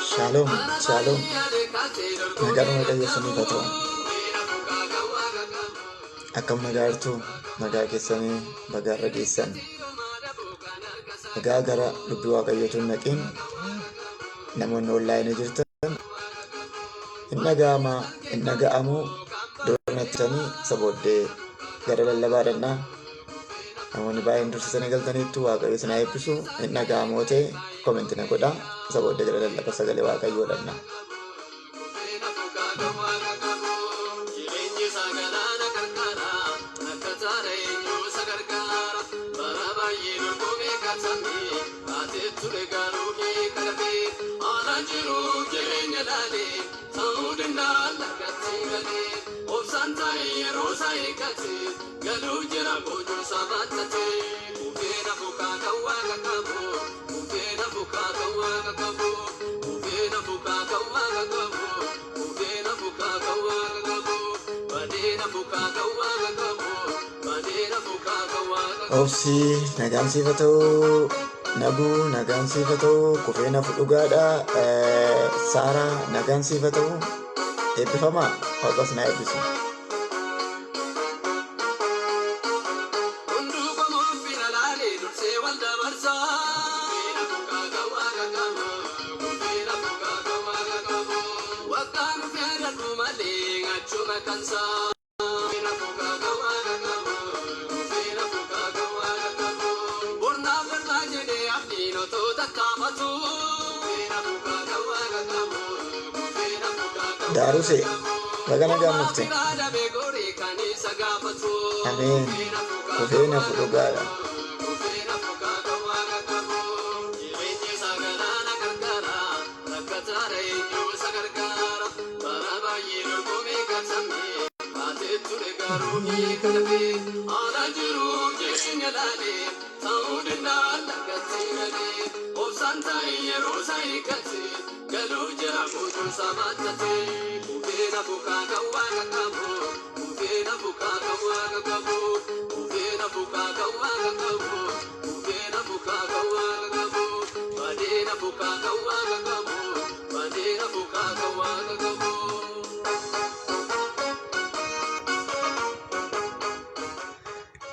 Shalom, shalom. Nagaan Waaqayyo isiniif haa ta'u. Akkam nagaartuu nagaa keessanii bagaarra geessan. Egaa gara dubbii Waaqayyootu hin naqiin namoonni onlaayinii jirtan hin dhaga'amaa hin dhaga'amuu doonatanii isa booddee gara lallabaadhannaa namoonni baay'een dursisanii galtaniittu Waaqayyo isin haa eebbisu. Hin dhaga'amoo ta'e koomentii na godhaa. Isa booddee gara lallaba sagalee Waaqayyoodhannaa. Obsi nagaan siif haa ta'u, naguu nagaan siif haa ta'u, kufee nafu dhugaadha. Saaraa nagaan siif haa ta'u, eebbifamaa Waaqas na eebbisu. Daruse baga nagaan nufte. Ameen. Kufee nafu dhugaadha.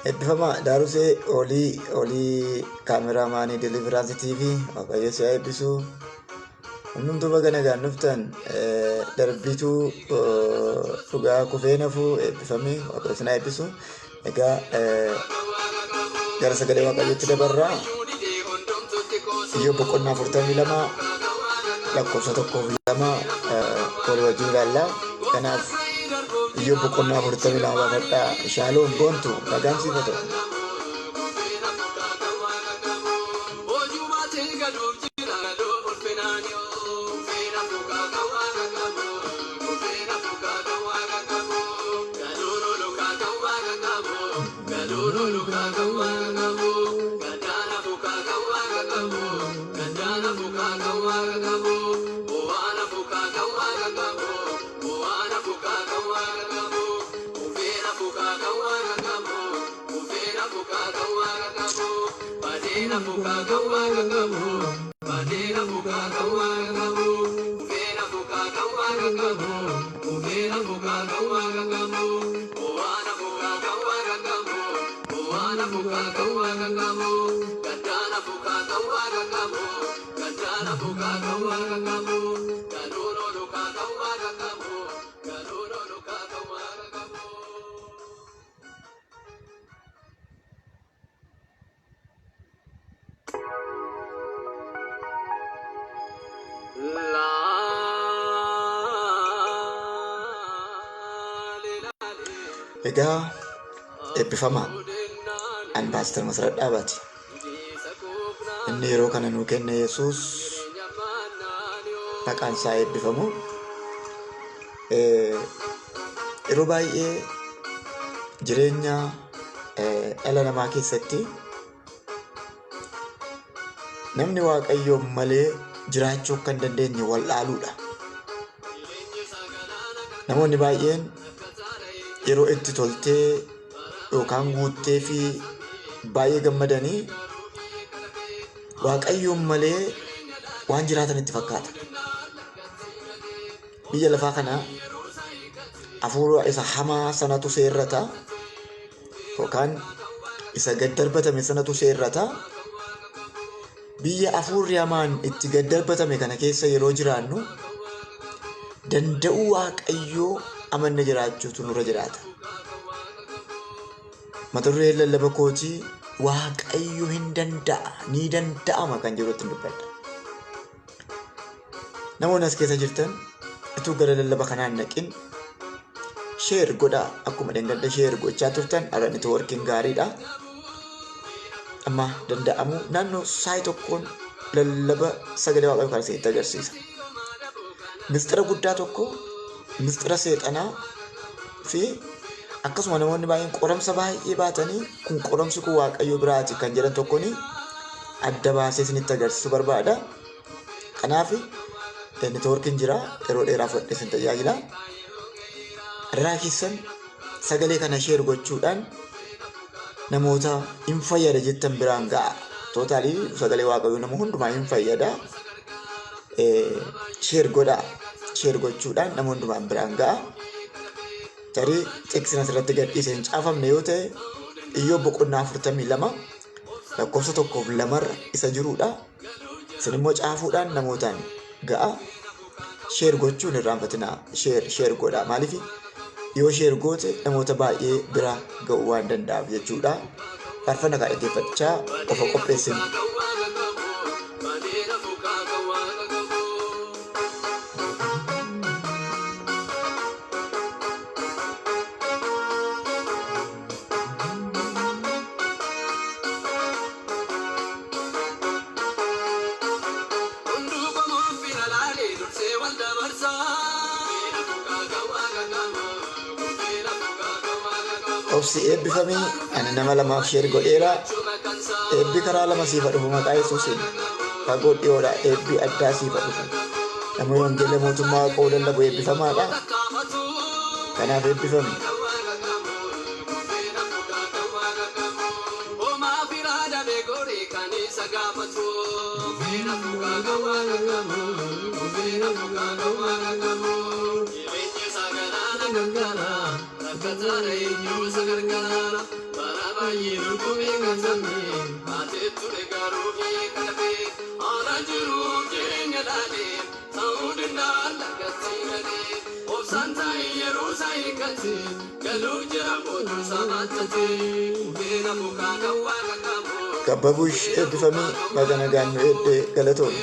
Eebbifamaa Darusee olii kaameraamaanii Deliverance TV Waaqayyo si haa eebbisu. Hundumtuu baga nagaan dhuftan darbituu dhugaa kufee nafuu eebbifamee Waaqayyo si haa eebbisu. Egaa gara sagalee Waaqayyootti dabarraa. Iyyoob boqonnaa 42 lakkoofsa 1-2 walii wajjin ilaallaa. Kanaaf Iyyoob boqonnaa 42 baafadhaa. Shaaloom boontu nagaan siif haa ta'u. Egaa eebbifamaa an Paaster Masarat Dhaabaati. Inni yeroo kana nuu kenne Yesuus maqaan isaa eebbifamu. Yeroo baay'ee jireenya dhala namaa keessatti namni Waaqayyoon malee jiraachuu akka hin dandeenye wallaaluudha. Namoonni baay'een yeroo itti toltee yookaan guuttee fi baay'ee gammadanii Waaqayyoon malee waan jiraatan itti fakkaata. Biyya lafaa kana hafuura isa hamaa sanatu seerrata yookaan isa gad darbatame sanatu seerrata. Biyya hafuurri hamaan itti gad darbatame kana keessa yeroo jiraannu danda'uu Waaqayyoo amanne jiraachuutu nurra jiraata. Mata dureen lallaba kootii Waaqayyo hin danda'a, ni danda'ama kan jirutti dubbadha. Namoonni as keessa jirtan ituu gara lallaba kanaan naqin sheer godhaa. Akkuma dangadda sheer gochaa turtan har'a networkiin gaariidha. Amma danda'amu naannoo saayii tokkoon lallaba sagalee Waaqayyoo kan isinitti agarsiisa. Mistira guddaa tokko, mistira seexanaa fi akkasuma namoonni baay'een qoramsa baay'ee baatanii kun qoramsi kun Waaqayyoo biraati kan jedhan tokkoon adda baasee isinitti agarsiisuu barbaada. Kanaaf networkiin jira, yeroo dheeraa fudhadhee isin tajaajila. Irraa keessan sagalee kana sheer gochuudhaan namoota hin fayyada jettan biraan ga'a. Tootaalii sagalee Waaqayyoo nama hundumaa hin fayyada. Sheer godhaa. Sheer gochuudhaan nama hundumaan biraan ga'a. Tarii xiqqisina asirratti gadhiisee hin caafamne yoo ta'e Iyyoob boqonnaa 42 lakkoofsa 1-2 isa jirudha. Isin immoo caafuudhaan namootaan ga'a. Sheer gochuun irraanfatinaa. Sheer godhaa. Maaliif yoo sheer goote namoota baay'ee bira ga'uu waan danda'aaf jechuudha. Faarfannaa kana dhaggeeffachaa ofa qopheessinu. Obsi eebbifamii ani nama lamaaf sheer godheera. Eebbi karaa lama siifa dhufu maqaa Yesuusiin. Fagoo dhiyoodha eebbi addaa siifa dhufu. Namni wangeela mootummaa Waaqoo lallabu eebbifamaadha. Kanaaf eebbifami. Kabbabush eebbifamii magana gaannu eebbe galatoon.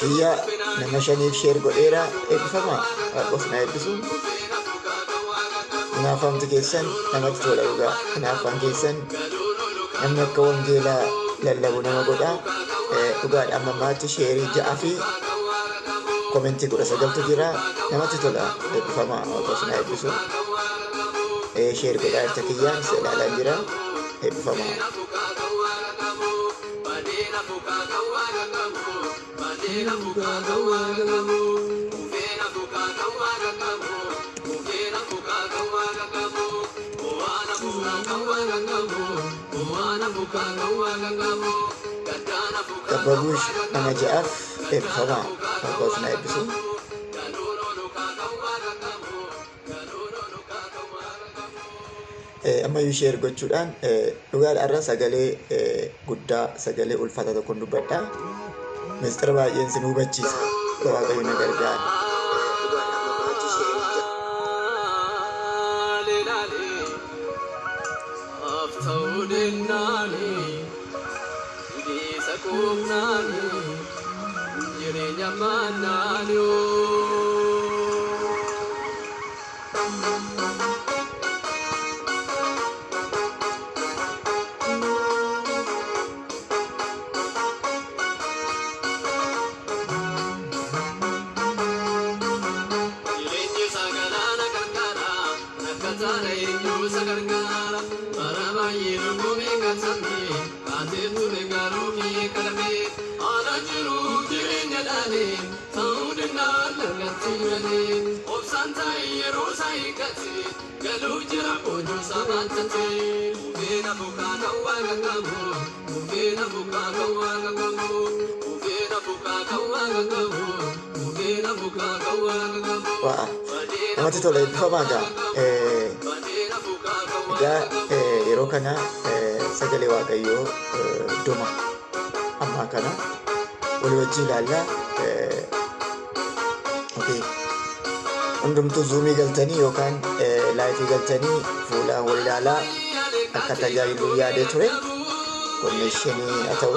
Kiyya nama shaniif sheer godheera eebbifama. Waaqoof na eebbisu. Hinaafamti keessan namatti tola dhugaa. Hinaafam keessan namni akka wangeelaa lallabu nama godha. Dhugaadha amma ammaatti sheerii 6 fi komentii 19 jira. Namatti tola eebbifama. Waaqoof na eebbisu. Sheer godhaa irta kiyyaan isa ilaalaan jira. Eebbifama. Madina buka gawa gamu. Kababush nama jaaf eebbifama Waaqos na eebbisu. Amma share gochuudhaan dhugaadhaarra sagalee guddaa sagalee ulfaataa tokkoon dubbadha. Mistira baay'een sin hubachiisa. Waaqayyo na gargaara. Wah, namatti tola eebbifamaa gaa. Egaa yeroo kana sagalee Waaqayyoo dhuma ammaa kana walii wajjin ilaallaa. Hundumtuu zuumii galtanii yookaan laayifii galtanii fuulaan wal ilaalaa akka tajaajilu yaadee ture. Konnekshinii haa ta'u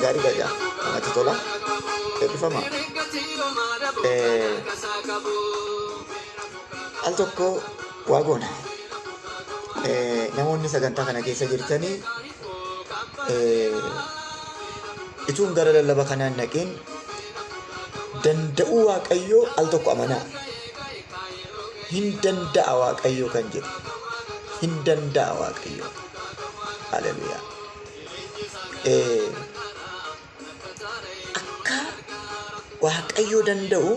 gaarii gaja namatti tola eebbifamaa. Al tokko waa goona. Namoonni sagantaa kana keessa jirtanii ituun gara lallaba kanaan naqeen danda'uu Waaqayyoo al tokko amanaa. Hin danda'a Waaqayyoo kan jedhu. Hin danda'a Waaqayyoo. Haleluuyaa. Akka Waaqayyoo danda'u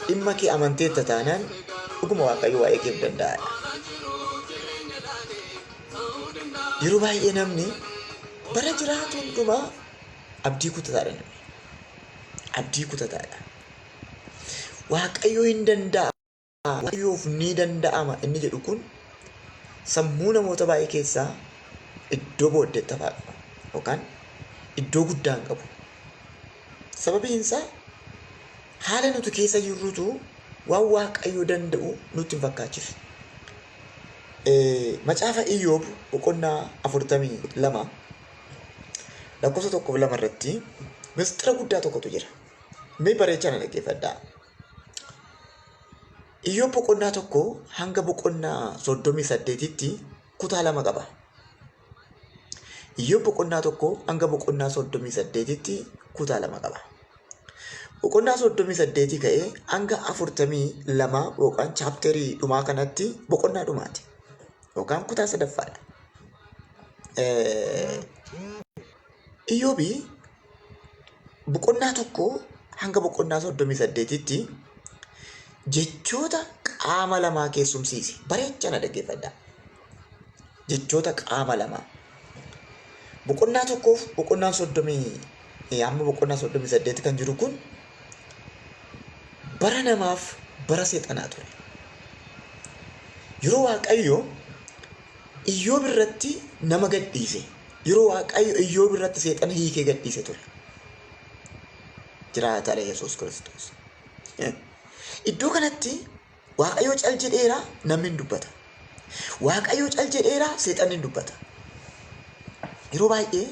dhimma kee amanteetta taanaan dhuguma Waaqayyoo waa'ee keef danda'aadha. Yeroo baay'ee namni bara jiraatu hundumaa abdii kutataadha namni. Abdii kutataadha. Waaqayyoo hin danda'a. Waaqayyoof ni danda'ama inni jedhu kun sammuu namoota baay'ee keessaa iddoo booddeetti hafaa qaba yookaan iddoo guddaa hin qabu. Sababiin isaa haala nuti keessa jirrutu waan Waaqayyoo danda'u nutti hin fakkaachifne. Macaafa Iyyoob boqonnaa 42 lakkoofsa 1-2 irratti mistira guddaa tokkotu jira. Mee bareechaa na dhaggeeffadhaa. Iyyoob boqonnaa 1 hanga boqonnaa 38tti kutaa 2 qaba. Iyyoob boqonnaa 1 hanga boqonnaa 38tti kutaa 2 qaba. Boqonnaa 38 ka'ee hanga 42 yookaan chaapterii dhumaa kanatti boqonnaa dhumaati. Yookaan kutaa 3ffaadha. Iyyoob boqonnaa 1 hanga boqonnaa 38tti jechoota qaama lamaa keessumsiise. Bareechaa na dhaggeeffadhaa. Jechoota qaama lamaa. Boqonnaa 1 boqonnaa 30 amma boqonnaa 38 kan jiru kun bara namaaf bara seexanaa ture. Yeroo Waaqayyoo Iyyoob irratti nama gadhiise. Yeroo Waaqayyo Iyyoob irratti seexana hiikee gadhiise ture. Jiraatale Yesuus Kiristoos. Iddoo kanatti Waaqayyoo cal jedheera namni hin dubbata. Waaqayyoo cal jedheera seexanni hin dubbata. Yeroo baay'ee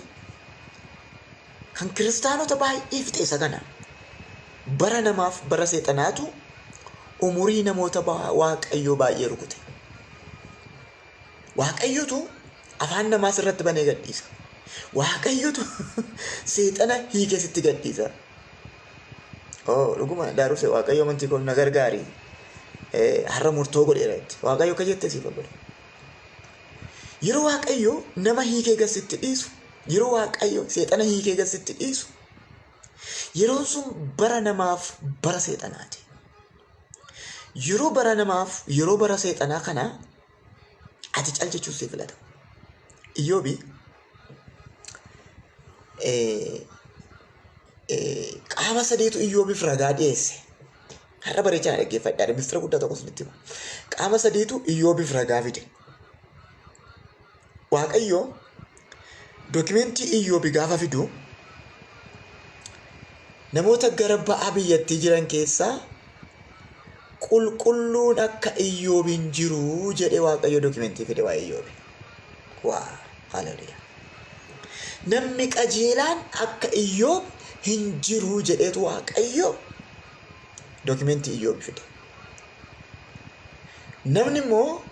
kan kiristaanota baay'ee fixeessa kana bara namaaf bara seexanaatu umurii namoota Waaqayyoo baay'ee rukute. Waaqayyootu afaan namaas irratti banee gadhiisa. Waaqayyootu seexana hiikee sitti gadhiisa. Dhuguma daaruse Waaqayyo amantii koo na gargaari. Har'a murtoo godheera jetti. Waaqayyo akka jette siif godhe. Yeroo Waaqayyo nama hiikee gasitti dhiisu, yeroo Waaqayyo seexana hiikee gasitti dhiisu, yeroon sun bara namaaf bara seexanaati. yeroo bara namaaf yeroo bara seexanaa kana ati cal jechuun si filata. Iyyoobi qaama sadeetu Iyyoobiif ragaa dhiyeesse. Har'a bareechaa dhaggeeffadhaa mistira guddaa tokko isinitti hima. Qaama sadeetu Iyyoobiif ragaa fide. Waaqayyo dookimentii Iyyoobi gaafa fidu namoota gara ba'a biyyattii jiran keessaa qulqulluun akka Iyyoob hin jiru jedhee Waaqayyo dookimentii fide waa'ee Iyyoobi. Waa haleluuyaa. Namni qajeelaan akka Iyyoob hin jiru jedheetu Waaqayyo dookimentii Iyyoob fide. Namni immoo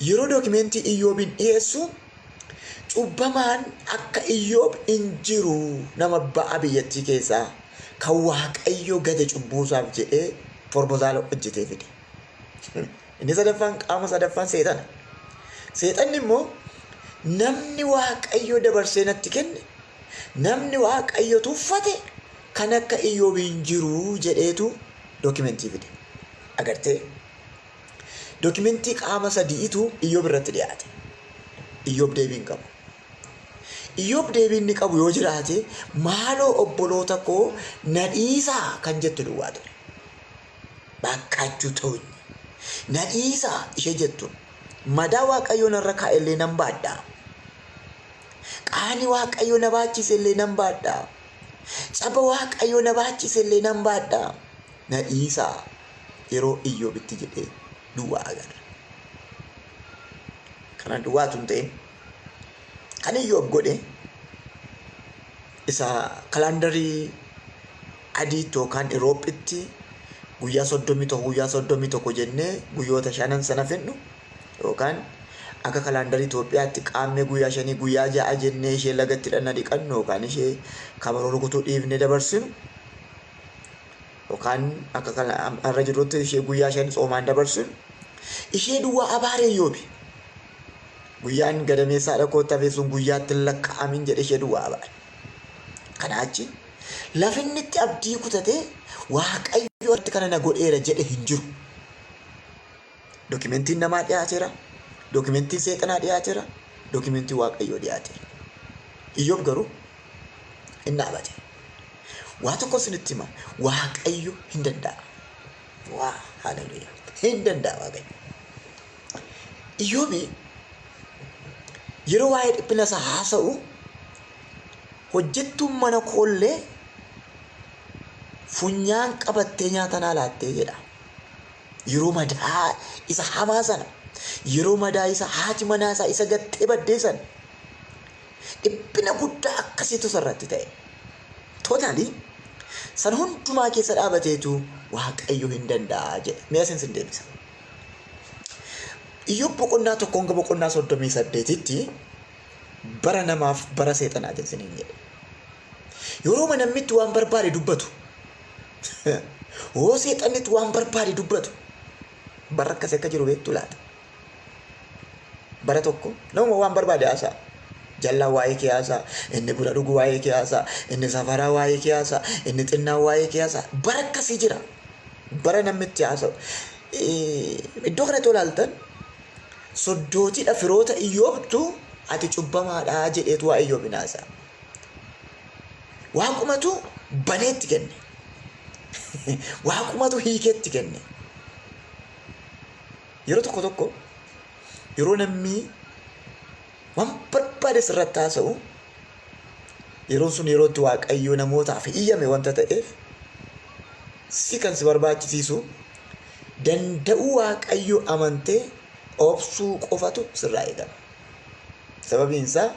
yeroo dookimentii Iyyoobin dhiyeessu cubbamaan akka Iyyoob hin jiru nama ba'a biyyattii keessaa kan Waaqayyo gade cubbuusaaf jedhee forbozaala hojjetee fide. Inni sadaffaan qaama sadaffaan seexana. Seexanni immoo namni Waaqayyo dabarsee natti kenne, namni Waaqayyo tuffate kan akka Iyyoob hin jiru jedheetu dookimentii fide. Agartee dookimentii qaama sadiitu Iyyoob irratti dhiyaate. Iyyoob deebii hin qabu. Iyyoob deebii inni qabu yoo jiraate maaloo obboloota koo na dhiisaa kan jettu duwwaa ture. Baqqaachuu ta'u na dhiisaa ishee jettuun madaa Waaqayyo narra kaa'ellee nan baadhaa. Qaanii Waaqayyo na baachisellee nan baadhaa. Caba Waaqayyo na baachisellee nan baadhaa. Na dhiisaa yeroo Iyyoobitti jedhee duwwaa agarra. Kana duwwaatu hin ta'in kan Iyyoob godhe isa kalaandarii adiitti yookaan Iroophitti guyyaa 31 jennee guyyoota 5 sana fennu yookaan akka kalaandarii Itoophiyaatti qaammee guyyaa 5 guyyaa 6 jennee ishee lagatti dhanna dhiqannu yookaan ishee kabaroo rukutuu dhiifnee dabarsinu yookaan akka har'a jirrutti ishee guyyaa 5 tsoomaan dabarsinu ishee duwwaa abaaree Iyyoobi. Guyyaan gadameessaa dhaqoota feesuun guyyaatti lakkaa'amin jedhe ishee duwwaa abaare. Kana achi lafinni itti abdii kutatee Waaqayyo irratti kana na godheera jedhe hin jiru. Dookimentiin namaa dhiyaateera. Dookimentiin seexanaa dhiyaateera. Dookimentiin Waaqayyoo dhiyaateera. Iyyoob garuu hin dhaabate. Waa tokko isinitti hima. Waaqayyo hin danda'a. Waa haleluuyaa. Hin danda'a Waaqayyo. Iyyoobi yeroo waa'ee dhiphina isaa haasa'u hojjettuun mana koollee funyaan qabattee nyaata naa laattee jedha. Yeroo madaa isa hamaa sana, yeroo madaa isa haati manaa isaa isa gattee baddee sana dhiphina guddaa akkasiitu sarratti ta'e. Tootaalii san hundumaa keessa dhaabateetu Waaqayyo hin danda'a jedhe. Mee asin sin deebisa. Iyyoob boqonnaa tokkoon ga boqonnaa 38tti bara namaaf bara seexanaa jedhaniin jedhe. Yeroo namnitti waan barbaade dubbatu. Oo seexannitti waan barbaade dubbatu. Bara akkasii akka jiru beektu laata. Bara tokko nama waan barbaade haasa'a. Jallaa waa'ee kee haasa'a, inni buna dhugu waa'ee kee haasa'a, inni safaraa waa'ee kee haasa'a, inni xinnaa waa'ee kee haasa'a. Bara akkasii jira. Bara namnitti haasa'u. Iddoo kanatti olaaltan soddootiidha firoota Iyyoobtu ati cubbamaadhaa jedheetu waa Iyyoobin haasa'a. Waaqumatu baneetti kenne. Waaqumatu hiikeetti kenne. Yeroo tokko yeroo namni waan barbaade sirratti haasa'u yeroo sun yeroo itti Waaqayyo namootaaf iyyame wanta ta'eef si kan si barbaachisiisu danda'uu Waaqayyo amantee obsuu qofatu sirraa eegama. Sababiin isaa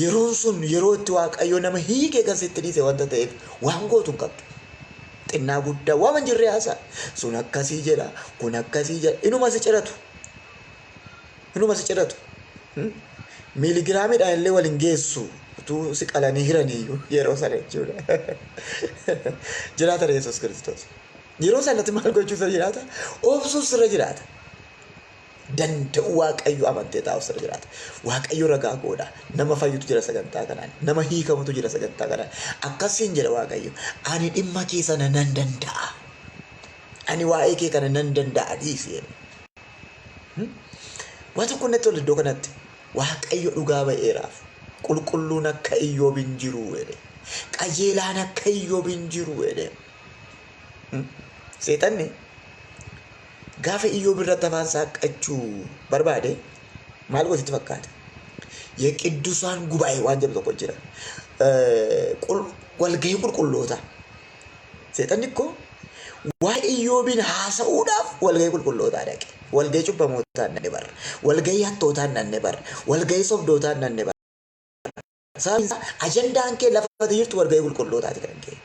yeroon sun yeroo itti Waaqayyo nama hiikee kan sitti dhiise wanta ta'eef waan gootu hin qabdu. Xinnaa guddaa waan jirree haasa'a. Sun akkasii jedha, kun akkasii jedha. Inuma si ciratu. Inuma si ciratu. Miiligiraamiidhaan illee waliin geessu. Utuu si qalanii hiraniyyuu yeroo sana jechuudha. Jiraata Yesuus Kiristoos. Yeroo sanatti maal gochuusa jiraata? Obsuus sirra jiraata. Danda'u Waaqayyo amantee taa'u sirra jiraata. Waaqayyo ragaa godha. Nama fayyutu jira sagantaa kanaan. Nama hiikamutu jira sagantaa kanaan. Akkasiin jedha Waaqayyo. Ani dhimma keessa nan danda'a. Ani waa'ee kee kana nan danda'adhiis jedhe. Wanta kun natti iddoo kanatti Waaqayyo dhugaa ba'eeraaf. Qulqulluun akka Iyyoob hin jiru jedhe. Qajeelaan akka Iyyoob hin jiru jedhe. Seexanni gaafa Iyyoob irratti afaan saaqachuu barbaade maal gooti fakkaata? Yeqidduusaan gubaa'ee waan jedhu tokko jira. Walgahii qulqulloota. Seexanni koo waa'ee Iyyoobiin haasa'uudhaaf walgahii qulqullootaa dhaqe. Walgahii cubbamootaan nanne bara. Walgahii hattootaan nanne bara. Walgahii sobdootaan nanne bara. Sababni isaa ajandaan kee lafa jirtu walgahii qulqullootaati kan kee.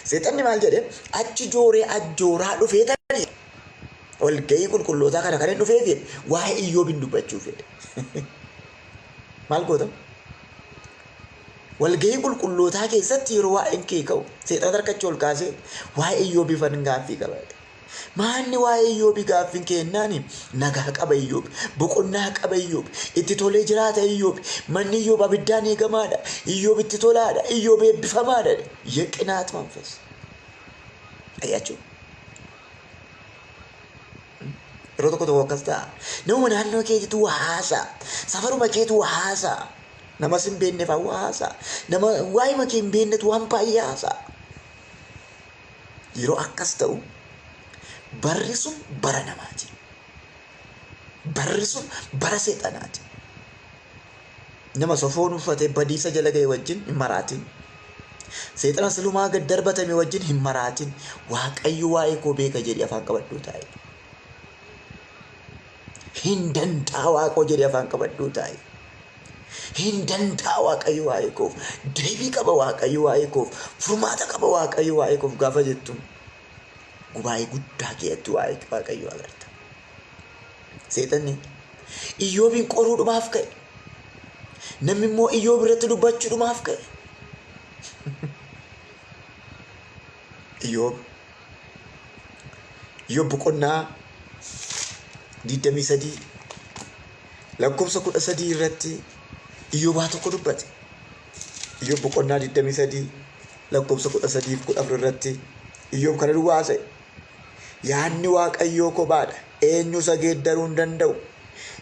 Seexanni maal jedhe? Achi jooree ajjooraa dhufee tani. Walgahii qulqullootaa kana kan hin dhufee fedhe waa'ee Iyyoobiin dubbachuuf fedhe. Maal goota? Walgahii qulqullootaa keessatti yeroo waa'een kee ka'u seexana harkachuu ol kaasee waa'ee Iyyoobii fan gaaffii qabaate. Maanni waa'ee Iyyoobii gaaffiin kennaani nagaa qaba Iyyoob, boqonnaa qaba Iyyoob, itti tolee jiraata Iyyoob, manni Iyyoob abiddaan eegamaadha, Iyyoob itti tolaadha, Iyyoob eebbifamaadha. Yeqinaat manfas. Ayyachuu. Yeroo tokko tokko akkas ta'a. Nama naannoo keetiitu haasa, safaruma keetu haasa. Nama sin beekneef haasa. Nama waa'ee makee hin beeknetu waan baay'ee haasa. Yeroo akkas ta'u barri sun bara namaati. Barri sun bara seexanaati. Nama sofoon uffatee badiisa jala ga'e wajjin hin maraatin. Seexana silumaa gad darbatame wajjin hin maraatin. Waaqayyo waa'ee koo beeka jedhee afaan qabadhuu taa'e. Hin danda'a Waaqoo jedhee afaan qabadhuu taa'e. Hin danda'a Waaqayyo waa'ee koof. Deebii qaba Waaqayyo waa'ee koof. Furmaata qaba Waaqayyo waa'ee koof gaafa jettu. Gubaa'ee guddaa keessatti waa'ee Waaqayyo agarta. Seexanni Iyyoobiin qoruudhumaaf ka'e. Namni immoo Iyyoob irratti dubbachuudhumaaf ka'e. Iyyoob boqonnaa 23 lakkoofsa 13 irratti Iyyoobaa tokko dubbate. Iyyoob boqonnaa 23 lakkoofsa 13 fi 14 irratti Iyyoob kana duwwaase. Yaadni Waaqayyoo kophaadha. Eenyu isa geeddaruu hin danda'u.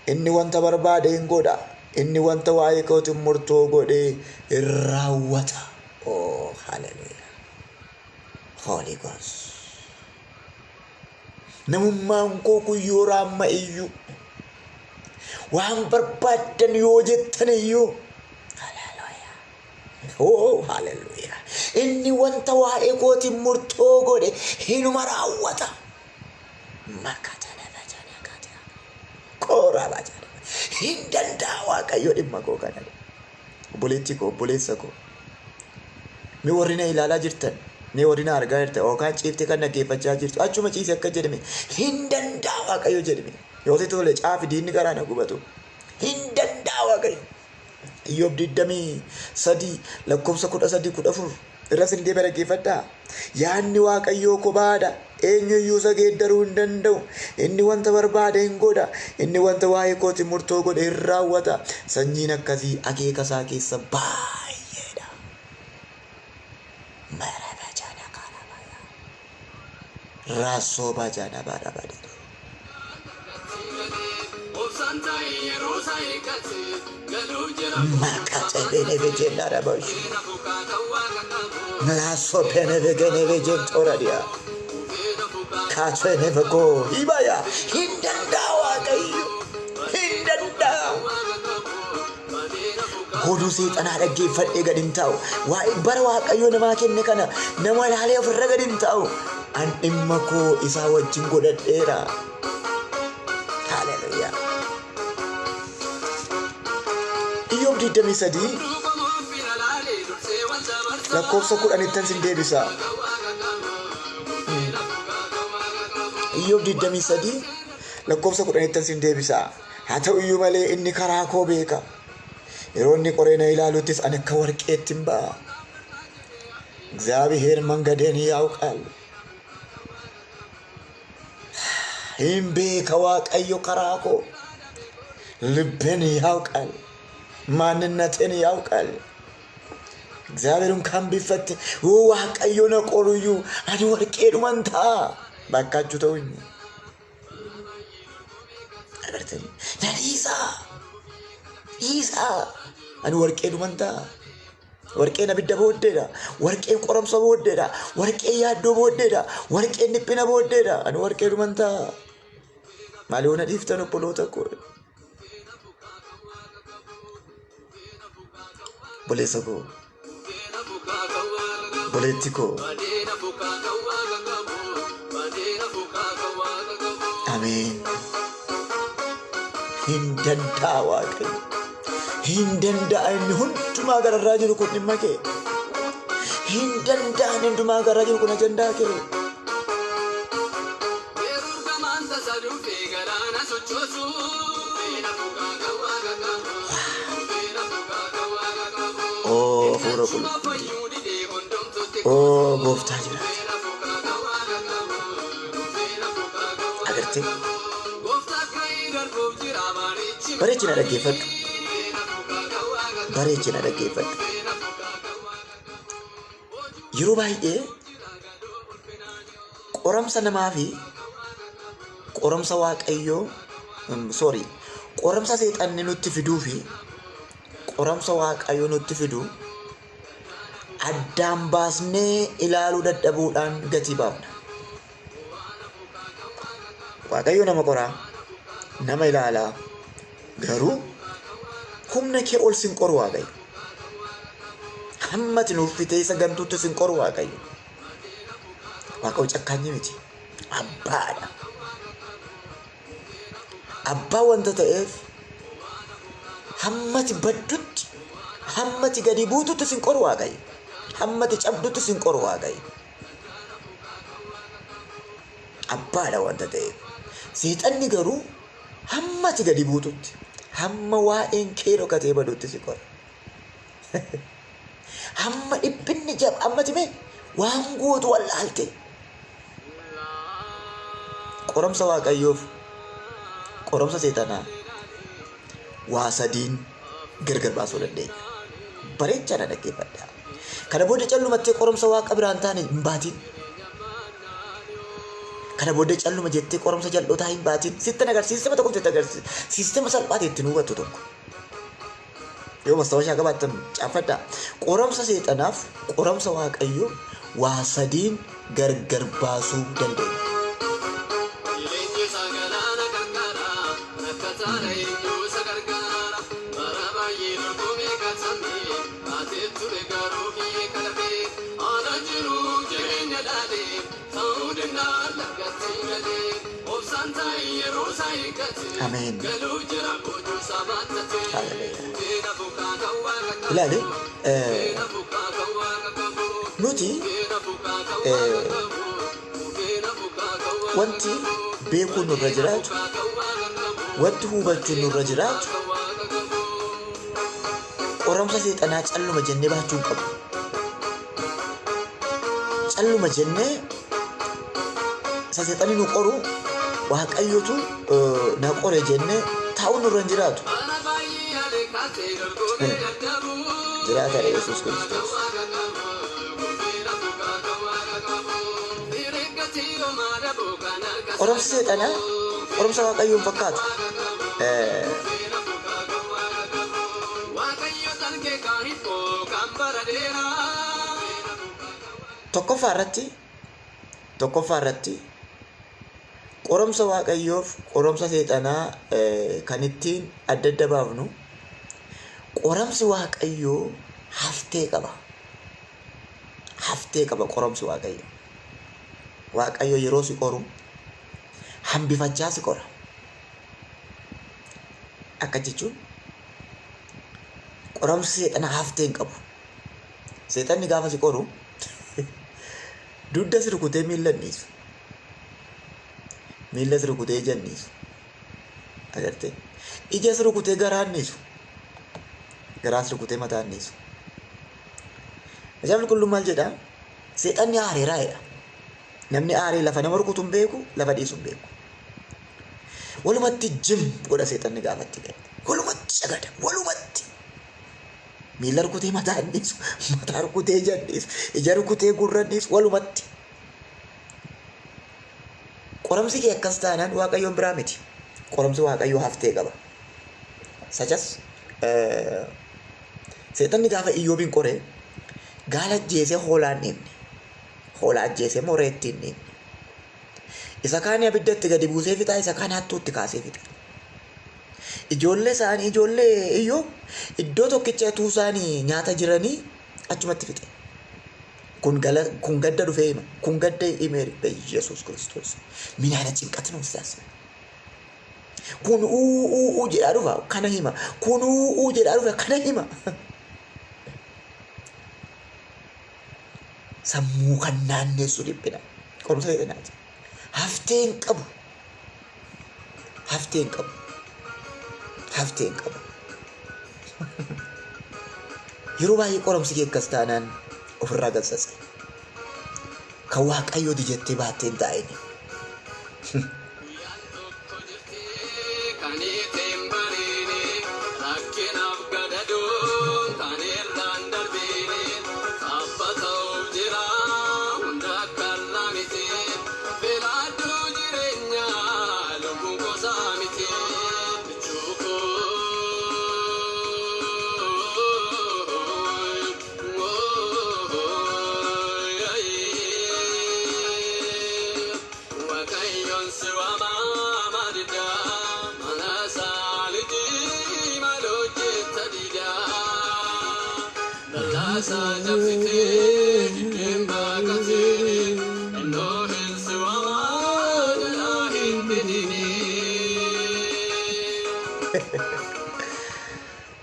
Inni wanta barbaade hin godha. Inni wanta waa'ee kootiin murtoo godhee hin raawwata. Oh, hallelujah. Holy Ghost. Namummaan koo guyyoo raamma iyyuu waan barbaadan yoo jettan iyyuu hallelujah. Oh, hallelujah. Inni wanta waa'ee kootiin murtoo godhe hinuma raawwata. Makatana bajana kata. Kora bajana. Hin danda'a Waaqayyo dhimma koo kana. Obboleettii koo, obboleessa koo. Mi warri na ilaalaa jirtan, mi warri na argaa jirtan, yookaan ciiftee kan dhaggeeffachaa jirtu achuma ciise akka jedhame hin danda'a Waaqayyo jedhame. Yoo ta'e tole caafi diinni garaa na gubatu. Hin danda'a Waaqayyo. Iyyoob 23 lakkoofsa 13-14 irras hin deebi'ee dhaggeeffadhaa. Yaadni Waaqayyoo kophaadha. Eenyuyyuu isa geeddaruu hin danda'u. Inni wanta barbaade hin godha. Inni wanta waa'ee kootiin murtoo godhe hin raawwata. Sanyiin akkasii akeeka isaa keessa baay'eedha. Mara bajana kana baya. Raasoo bajana bara bada. Makate bene vejenda rabosh. Raasoo bene vegene vejentora dia. Kate never go. Ibaya. Hin danda'a Waaqayyo. Hin danda'a. Hoduu seexanaa dhaggeeffadhee gad hin taa'u. Waa'ee bara Waaqayyo namaa kenne kana nama ilaalee ofirra gad hin taa'u. An dhimma koo isaa wajjin godhadheera. Hallelujah. Iyyoob 23 lakkoofsa 10 sin deebisa. Iyyoob 23 lakkoofsa 10 sin deebisa. Haa ta'u iyyuu malee inni karaa koo beeka. Yeroo inni qoree na ilaaluttis ani akka warqeetti hin ba'a. እግዚአብሔር መንገዴን ያውቃል. hin beeka Waaqayyo karaa koo. ልቤን ያውቃል. ማንነቴን ያውቃል። እግዚአብሔርን ካን ቢፈት Waaqayyo na qoruyyuu ani warqeedhuman ta'a. bakkachuu ta'u inni agartanii na dhiisaa ani warqee dhuman ta'a warqeen abidda booddeedha warqeen qoromsa booddeedha warqeen yaaddoo booddeedha warqeen dhiphina booddeedha ani warqee dhuman ta'a maaliif na dhiiftan obboloota koo boleessa koo boleetti koo ameen hin danda'a waaqayyo hin danda'a inni hundumaa gararraa jiru kun dhimma kee hin danda'a inni hundumaa gararraa jiru kun ajandaa kee hafuura qulqulluu gooftaa jiraate agartee bareechina dhaggeeffadhu yeroo baay'ee qoramsa namaa fi qoramsa waaqayyoo qoramsa seexanni nutti fiduu fi qoramsa waaqayyoo nutti fiduu addaan baasnee ilaaluu dadhabuudhaan gatii baafna. Waaqayyo nama qoraa nama ilaalaa garuu humna kee ol sin qoru waaqayyo hammati nuuf fitee isa gamtuutti sin qoru waaqayyo cakkaanyi miti abbaadha abbaa wanta ta'eef hammati baddutti hammati gadi buututti sin qoru waaqayyo hammati cabdutti sin qoru waaqayyo abbaadha wanta ta'eef seexanni garuu hammati gadi buututti hamma waa'een kee dhokatee baduutti si qora hamma dhiphinni hammati mee waan gootu wallaalte qoramsa waaqayyoof qoramsa seexanaa waa sadiin gargar baasuu dandeenya bareechana dhaggeeffadhaa kana booda callumattee qoramsa waaqa biraan taane hin baatiin kana booda calluma jettee qoramsa jal'ootaa hin baatiin sittan agarsiistama tokko jettee agarsiisa siistema salphaate ittiin hubattu tokko yoo mastaawashaa qabaattan caaffadhaa qoramsa seexanaaf qoramsa waaqayyoo waa sadiin gargar baasuu dandeenya. Amen. Ilaali nuti wanti beekuun nurra jiraatu wanti hubachuun nurra jiraatu qoramsa seexanaa calluma jennee baachuu qabu calluma jennee isa seexanni nu qoru waaqayyotu na qore jennee taa'uun nurra hin jiraatu jiraataadha Yesuus Kiristoos qoramsa seexanaa qoramsa waaqayyoon fakkaatu tokkoffaa irratti qoramsa waaqayyoof qoramsa seexanaa kan ittiin adda baafnu qoramsi waaqayyoo haftee qaba qoramsi waaqayyo yeroo si qoru hambifachaa si qora akka jechuun qoramsi seexanaa haftee hin qabu seexanni gaafa si qoru dudda si rukutee miilla si rukutee janniisu agarte ija si rukutee garaannisu garaa si rukutee mataannisu Macaafni Qulqulluun maal jedha seexanni aareeraadha namni aaree lafa nama rukutu hin beeku lafa dhiisu hin beeku walumatti jim godha seexanni gaafatti ga'e walumatti sagada walumatti miila rukutee mataannisu mataa rukutee janniisu ija rukutee gurrannisu walumatti qoramsi kee akkas taanaan waaqayyoon biraa miti. Qoramsi waaqayyoo haftee qaba. Sachas seexanni gaafa Iyyoobin qoree gaala ajjeesee hoolaan dhimne. Hoolaa ajjeesee moreetti dhimne. Isa kaan abiddatti gadi buusee fixa, isa kaan hattuutti kaasee fixa. Ijoollee isaanii ijoollee Iyyoob iddoo tokkicha utuu isaanii nyaata jiranii achumatti fixe. Kun gadda dhufee hima. Kun gadda himee Yesuus Kiristoos. Minaana cinqatti nuuf taasisa. Kun jedhaa dhufa kana hima. Kun jedhaa dhufa kana hima. Sammuu kan naannessu dhiphina. Qorumsa seexanaati. Haftee hin qabu. Haftee hin qabu. Haftee hin qabu. Yeroo baay'ee qorumsi kee akkas taanaan ofirraa gatsatsi. Kan waaqayyooti jettee baattee hin taa'ini.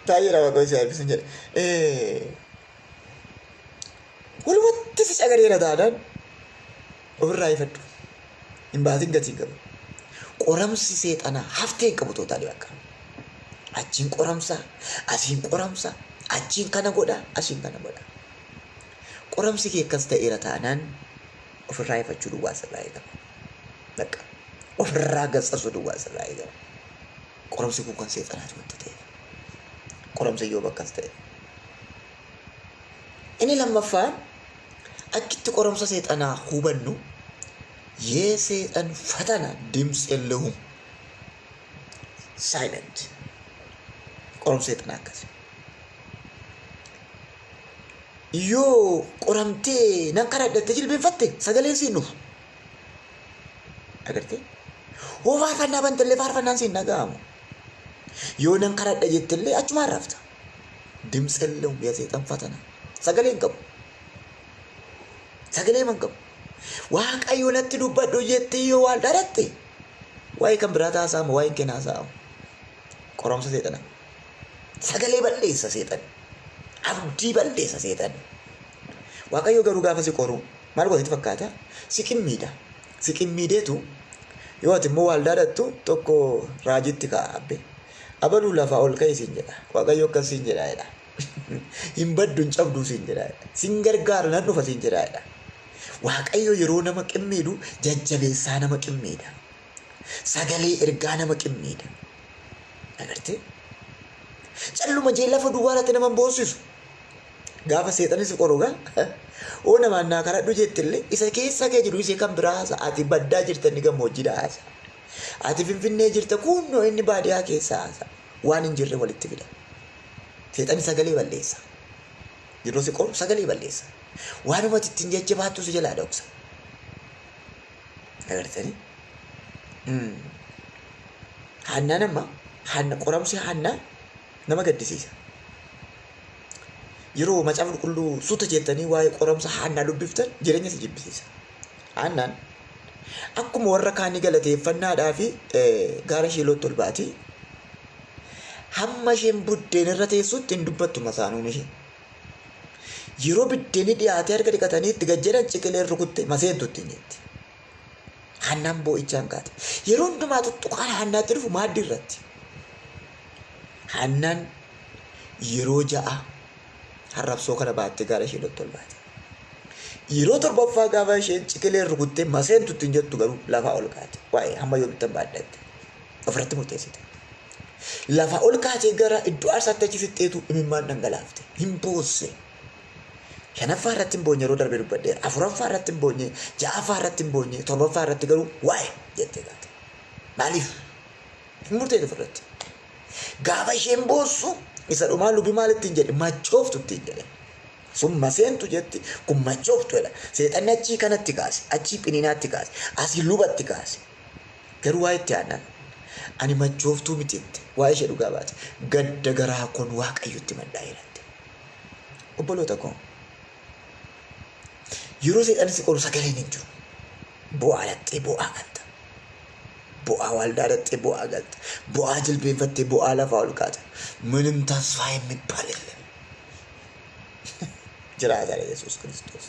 Taayira waktu saya bisa jadi. Walumatti si cagadeera taanaan ofirraa ifadhu. Hin baatin gatii qabu. Qoramsi seexanaa haftee hin qabu tootaalii bakka. Achiin qoramsa, asiin qoramsa, achiin kana godha, asiin kana godha. Qoramsi kee akkas ta'eera taanaan ofirraa ifachuu duwwaa sirraa eegama. Bakka ofirraa gatsasuu duwwaa sirraa eegama. Qoramsi kun kan seexanaati wanta ta'eef. Qoramsa Iyyoob akkas ta'e. Inni lammaffaan akkitti qoramsa seexanaa hubannu የሰይጣን ፈተና ድምፅ የለውም። ሳይለንት ቆሮም ሰይጣን አከስ ዮ ቆረምቴ ነንከራደተ ጅል ቢፈቴ ሰገሌን ሲኑ አገርቴ ወፋፈና በንተለ ፋርፈናን ሲናጋሙ ዮ ነንከራደ ጀትለ አቹማ አራፍታ ድምፅ የለውም የሰይጣን ፈተና ሰገሌን ቀቡ ሰገሌ መንቀቡ waaqayyo natti dubbadhu jettee yoo waan dharatte waa'ee kan biraa taasaamu waa'ee kennaa saamu qoromsa seexana sagalee balleessa seexan abdii balleessa seexan waaqayyo garuu gaafa si qoru maal godhati fakkaata si qimmiideetu yoo ati immoo waan dhaadattu tokko raajitti kaa'abbe abaluu lafaa ol ka'e siin jedha waaqayyo akkas siin jedha hin baddu hin cabduu siin jedha siin gargaara nan dhufa siin jedha waaqayyo yeroo nama qimmiidhu jajjabeessaa nama qimmiidha sagalee ergaa nama qimmiidha agarte calluma jee lafa duwwaarratti nama boosisu gaafa seexanis qoruga oo nama annaa karadhu jettillee isa keessa kee jiru isee kan biraasa ati baddaa jirtani gammoojjii haasa ati finfinnee jirta kunnoo inni baadiyaa keessa haasa waan hin jirre walitti fida seexani sagalee balleessa yeroo si qoru sagalee balleessa waanuma ittiin jajjabaattu si jalaa dhoksa agartani hannaan amma qoramsi hannaa nama gaddisiisa yeroo macaafa qulqulluu suuta jettanii waa'ee qoramsa hannaa dubbiftan jireenya si jibbisiisa hannaan akkuma warra kaanii galateeffannaadhaa fi gaara shiilootti ol baati hamma isheen buddeen irra teessutti hin dubbattu masaanuun ishee yeroo biddeeni dhiyaatee harka dhiqatanii itti gajjaran ciqileen rukutte maseentutti hin jetti. Hannaan boo'ichaan kaate. Yeroo hundumaa tuttuqaan hannaatti dhufu maaddii irratti. Hannaan yeroo ja'a harrabsoo kana baattee gaara shiilootti ol baate. Yeroo torbaffaa gaafa isheen ciqileen rukutte maseentutti hin jettu garuu lafaa ol kaate. Waa'ee hamma yoo bittan baaddatte. Ofirratti murteessite. Lafaa ol kaatee gara iddoo aarsaatti achi fixxeetu imimmaan dhangalaafte. Hin boosse. shanaffaa irratti hin boonye yeroo darbe dubbadheera. Afuraffaa irratti hin boonye, ja'affaa irratti hin boonye, torbaffaa irratti garuu waa'ee jettee galte. Maaliif? Hin murtee irratti. Gaafa isheen boossu isa dhumaa lubi maalitti hin jedhe machooftu ittiin jedhe. Sun maseentu jetti kun machooftu jedha. Seexanni achii kanatti kaase, achii qiniinaatti kaase, asii lubatti kaase. Garuu waa itti aannan ani machooftuu miti itti waa ishee dhugaa baate gadda garaa kun waaqayyotti maddaa jedhante. Obboloota koo yeroo seexanni si qoru sagaleen hin jiru. Bu'aa dhattee bu'aa galta. Bu'aa waldaa dhattee bu'aa galta. Bu'aa jilbeenfattee bu'aa lafaa ol kaata. ምንም ተስፋ የሚባል የለም። Jiraata Yesuus Kiristoos.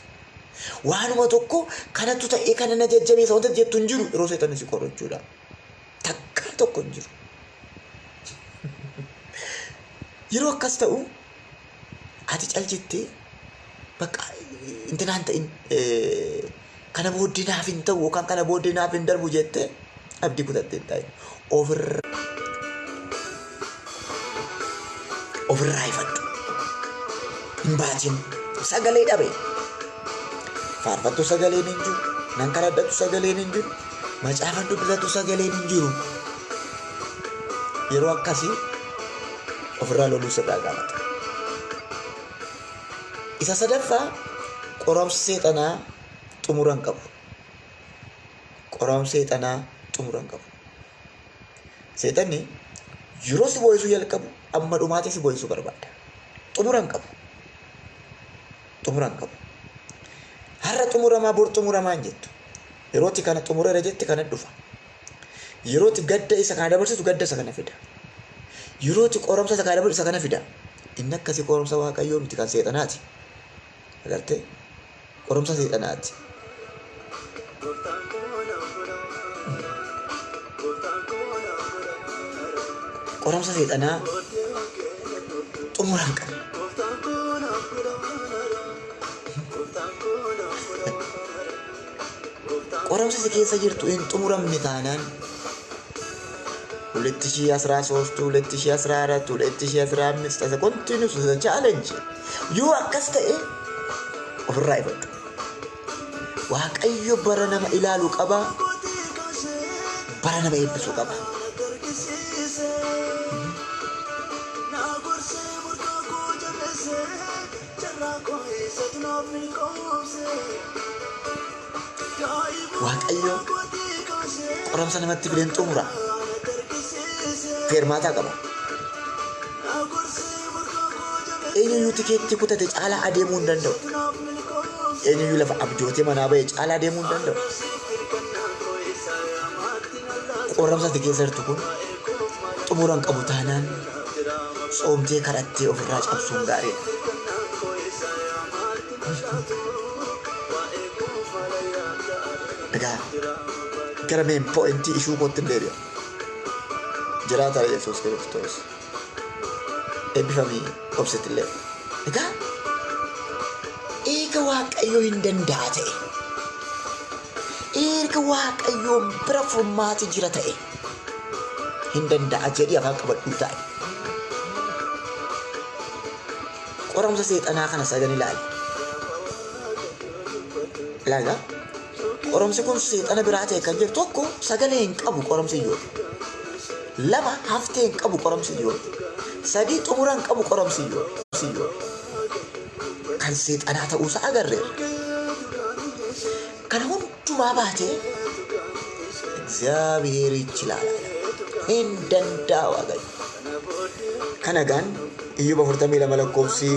Waanuma tokko kanattu ta'ee kana na jajjabeessa wanta jettu hin jiru yeroo seexanni si qoru jechuudha. Takka tokko hin jiru. Yeroo akkas ta'u ati caljittee bakka intinaan ta'in kana booddee naaf hin ta'u yookaan kana booddee naaf hin darbu jettee abdii kutattee taa'e ofirraa ifadhu. Hin baatin sagalee dhabe. Faarfattu sagaleen hin jiru. Nan kadhadhatu sagaleen hin jiru. Macaafan dubbifatu sagaleen hin jiru. Yeroo akkasii ofirraa loluu sirraa gaafata. Isa sadaffaa qoramsi seexanaa xumura hin qabu. Qoramsi seexanaa xumura hin qabu. Seexanni yeroo si boo'isuu jalqabu amma dhumaatii si boo'isuu barbaada. Xumura hin qabu. Xumura hin qabu. Har'a xumuramaa bor xumuramaa hin jettu. Yerootti kana xumurara jette kana dhufa. Yerootti gadda isa kana dabarsitu gadda isa kana fida. Yerootti qoramsa isa kana dabarsitu isa kana fida. Inni akkasii qoramsa waaqayyoo miti kan seexanaati. Agartee? Qoramsa seexanaati. Qoramsa seexanaa xumura hin qabu. Qoramsa si keessa jirtu hin xumuramne taanaan 2013 2014 2015 as a continuous challenge yoo akkas ta'e ofirraa ifadhu. Waaqayyo bara nama ilaaluu qaba, bara nama eebbisuu qaba. Waaqayyo qoramsa namatti fideen xumura. Feermaataa qaba. Eenyuyyuu tikeetti kutate caalaa adeemuu hin danda'u. Eenyuyyuu lafa abjootee manaa ba'e caalaa adeemuu hin danda'u. Qoramsa ati keessa jirtu kun xumura hin qabu taanaan soomtee kadhattee ofirraa cabsuun gaariidha. Egaa gara main pointii ishuu kootti hin deebi'a. Jiraata Yesuus Kiristoos eebbifamii obsitillee. Egaa eega waaqayyoo hin danda'a ta'e, eega waaqayyoon bira furmaati jira ta'e hin danda'a jedhii afaan qabadhuu taa'e. Qoramsa seexanaa kana sagan ilaali. Ilaalaa qoramsi kun seexana biraa ta'e kan jiru tokko sagalee hin qabu qoramsi iyyuu. Lama haftee hin qabu qoramsi iyyuu. Sadii xumura hin qabu qoramsi iyyuu. Kan seexanaa ta'uusaa agarreera. Kana hundumaa baatee እግዚአብሔርች ilaala. Hin danda'a waaqayyo. Kana gaan Iyyoob 42 lakkoofsi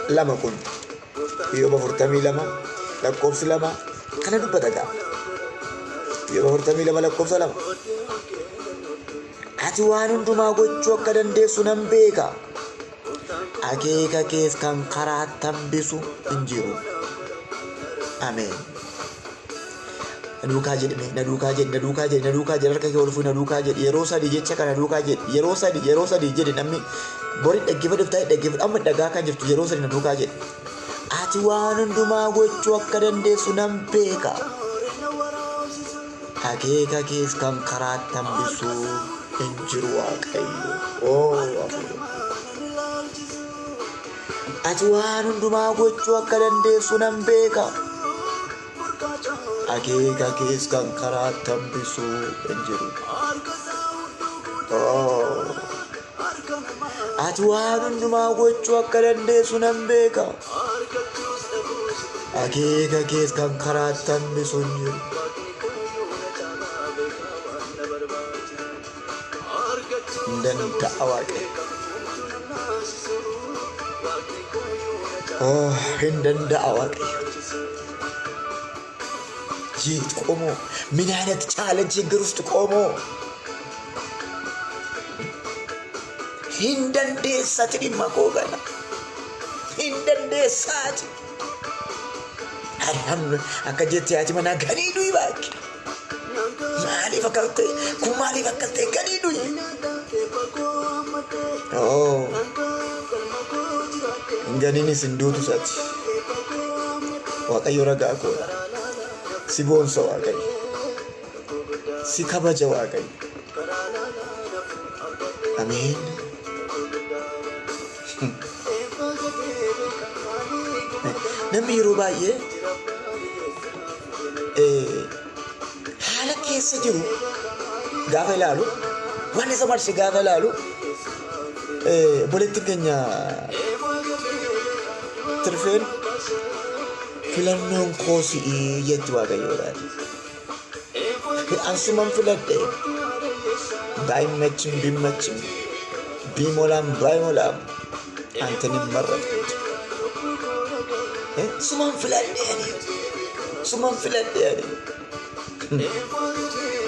2 kun Iyyoob 42 lakkoofsi 2 kana dubbata gaa. Iyyoob 42 lakkoofsa 2. Ati waan hundumaa gochuu akka dandeessu nan beeka. Akeeka kees kan karaa tambisu hin jiru. Ameen. Naduukaa jedhame naduukaa jedhe harka kee ol fuudhi naduukaa jedhe yeroo sadii jecha kana naduukaa jedhe yeroo sadii jedhe namni borii dhaggeeffatuuf ta'e dhaggeeffatu amma dhagaa kan jirtu yeroo sadii naduukaa jedhe. Ati waan hundumaa gochuu akka dandeessu nan beeka. Akeeka kees kan karaa tambisu hin jiru waaqayyo. ati waan hundumaa gochuu akka dandeessu nan beeka. Akeeka kees kan karaatti hambisuu hin jiru. Ati waan hundumaa gochuu akka dandeessu nan beeka. Akeeka kees kan karaatti hambisuu hin jiru. Danda'a Waaqayyo. Hin danda'a Waaqayyo. ቆሞ ምን አይነት ቻሌንጅ ችግር ውስጥ ቆሞ ሂንደንዴሳት ዲማቆገና ሂንደንዴሳት አሪያም አከጀት ያቲ መና ገኒዱ ይባክ ማሊ ፈከልቴ ኩማሊ ፈከልቴ ገኒዱ እንገኒኒ ስንዱቱ ሳት ዋቀዮ ረጋኮ si bonsa Waaqayyo, si kabaja Waaqayyo. Ameen. Namni yeroo baay'ee haala keessa jiru gaafa ilaalu, waan isa marse gaafa ilaalu, obboleettiin keenya tirfeen filannoon koosii jetti Waaqayyoodhaan. Ansuman filadhe baay'imachim bimmachim biimolaan baay'imolaan antanii marradhe. Suman filadhe ani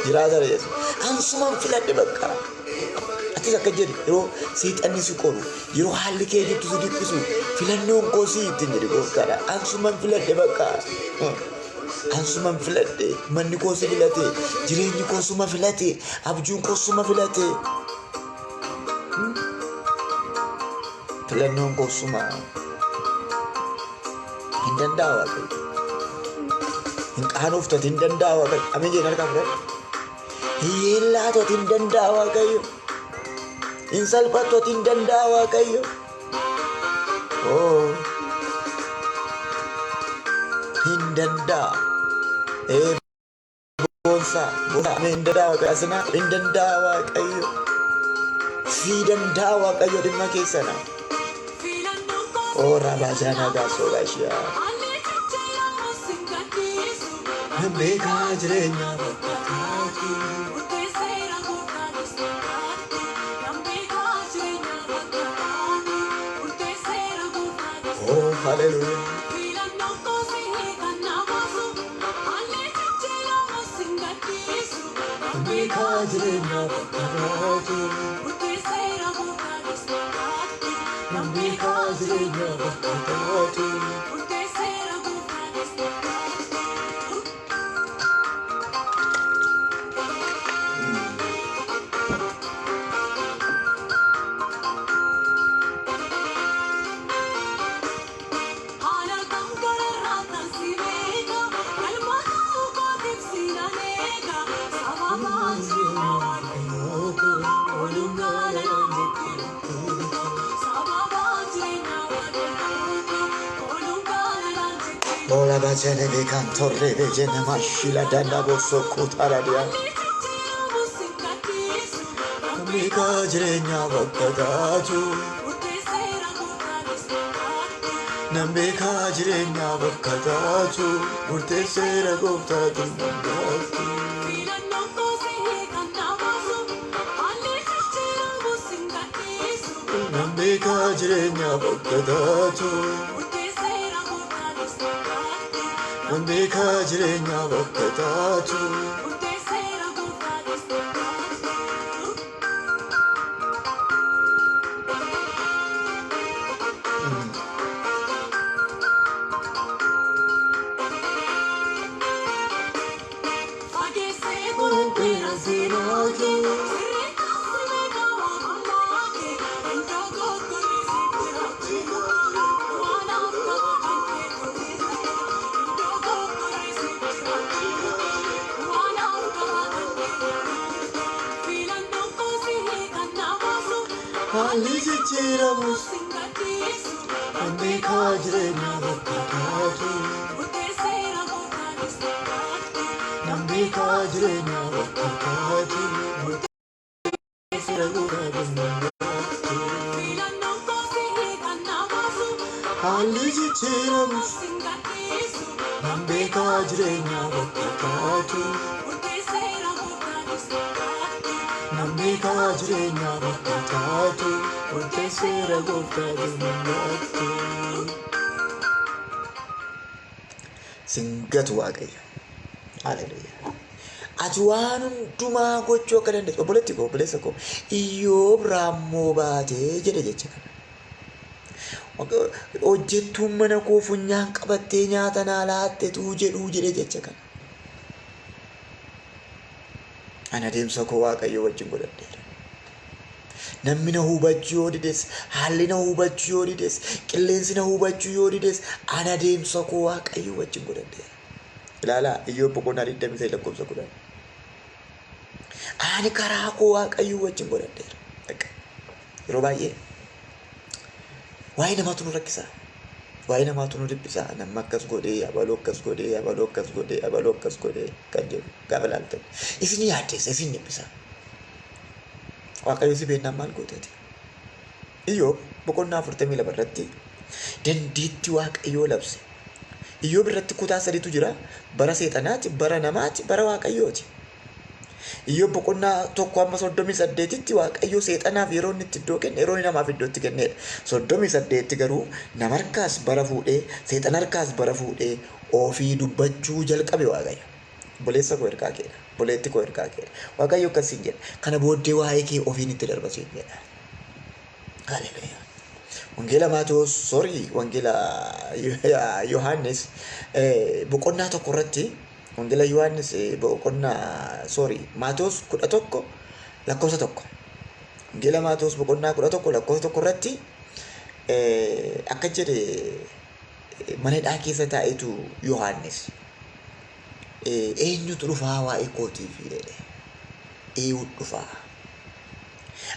jiraata reesu ansuman filadhe bakka. Ati akka jedhi yeroo seexanni si qoru yeroo haalli kee jirtu si dhiphisu filannoon koosii ittiin jedhi gooftaadha. Ansuman filadhe bakka. Ansuman filadhe manni koosi filate jireenyi koosuma filate abjuun koosuma filate filannoon koosuma hin danda'a Waaqayyo. Hin qaanoftat hin danda'a Waaqayyo. Ameen jedhan harkaa fudhadhe. Hin yeellaatot hin danda'a Waaqayyo. Hin salphattot hin danda'a Waaqayyo. Hin danda'a. Bonsa hin danda'a Waaqayyo. Asina hin danda'a Waaqayyo. Si danda'a Waaqayyo dhimma keessana. Rabaajana gaasoo gaashiyaa. Beekaa jireenya bakka taati. Hallelujah. Beekaa jireenya bakka taati. Beekaa jireenya bakka taati. Ola bacene de cantorre de gene mashila danda bosso kutaradia. Kamika jirenya bakadaju. Nambika jirenya bakadaju. Urte sera gofta dindandaju. Nambika jirenya bakadaju. Beekaa jireenya bakka taatu. haalli jijjiiramus beekaa jireenya bakka taatu beekaa jireenya bakka taatu haalli jijjiiramus beekaa jireenya bakka taatu beekaa jireenya bakka taatu murteesseera gooftaa dummatti. Singatu waaqayyo. Haleluuyaa. Ati waan hundumaa gochuu akka dandeessu obboleetti koo obboleessa koo Iyyoob raammoo baatee jedhe jecha kana. Hojjettuun mana koo funyaan qabattee nyaata naa laatteetu jedhuu jedhe jecha kana. Ana adeemsa koo waaqayyo wajjin godhadheera. Namni na hubachuu yoo dides, haalli na hubachuu yoo dides, qilleensi na hubachuu yoo dides, ana adeemsa koo waaqayyo wajjin godhadheera. Ilaalaa Iyyoob boqonnaa 29 lakkoofsa 10. Ani karaa koo waaqayyo wajjin godhadheera. Yeroo baay'ee waa'ee namaatu nu rakkisa. Waa'ee namaatu nu dhiphisa. Namni akkas godhee, abaloo akkas godhee, abaloo akkas godhee, abaloo akkas godhee kan jedhu gaafa ilaaltan. Isin yaaddeessa, isin dhiphisa. Waaqayyo si beeknaan maal gooteeti? Iyyoob boqonnaa 42 irratti dandeettii waaqayyoo labse. Iyyoob irratti kutaa 3tu jira. Bara seexanaati, bara namaati, bara waaqayyooti. Iyyoob boqonnaa 1:38tti waaqayyo seexanaaf yeroo inni itti iddoo kenne, yeroo inni namaaf iddoo itti kennedha. 38 garuu nama harkaas bara fuudhee, seexana harkaas bara fuudhee ofii dubbachuu jalqabe waaqayyo. Boleessa koo ergaa keedha. Boleetti koo ergaa keedha. Waaqayyo akkasiin jedha. Kana booddee waa'ee kee ofiin itti darbasiin jedha. Haleluuyaa. Wangeela Yohaannis boqonnaa 1 irratti Wangeela Yohaannis Maatewos 11 lakkoofsa 1. Wangeela Maatewos boqonnaa 11 lakkoofsa 1 irratti akka jedhe mana hidhaa keessa taa'etu Yohaannis eenyutu dhufaa waa'ee kootiif jedhe. Eeyuutu dhufaa.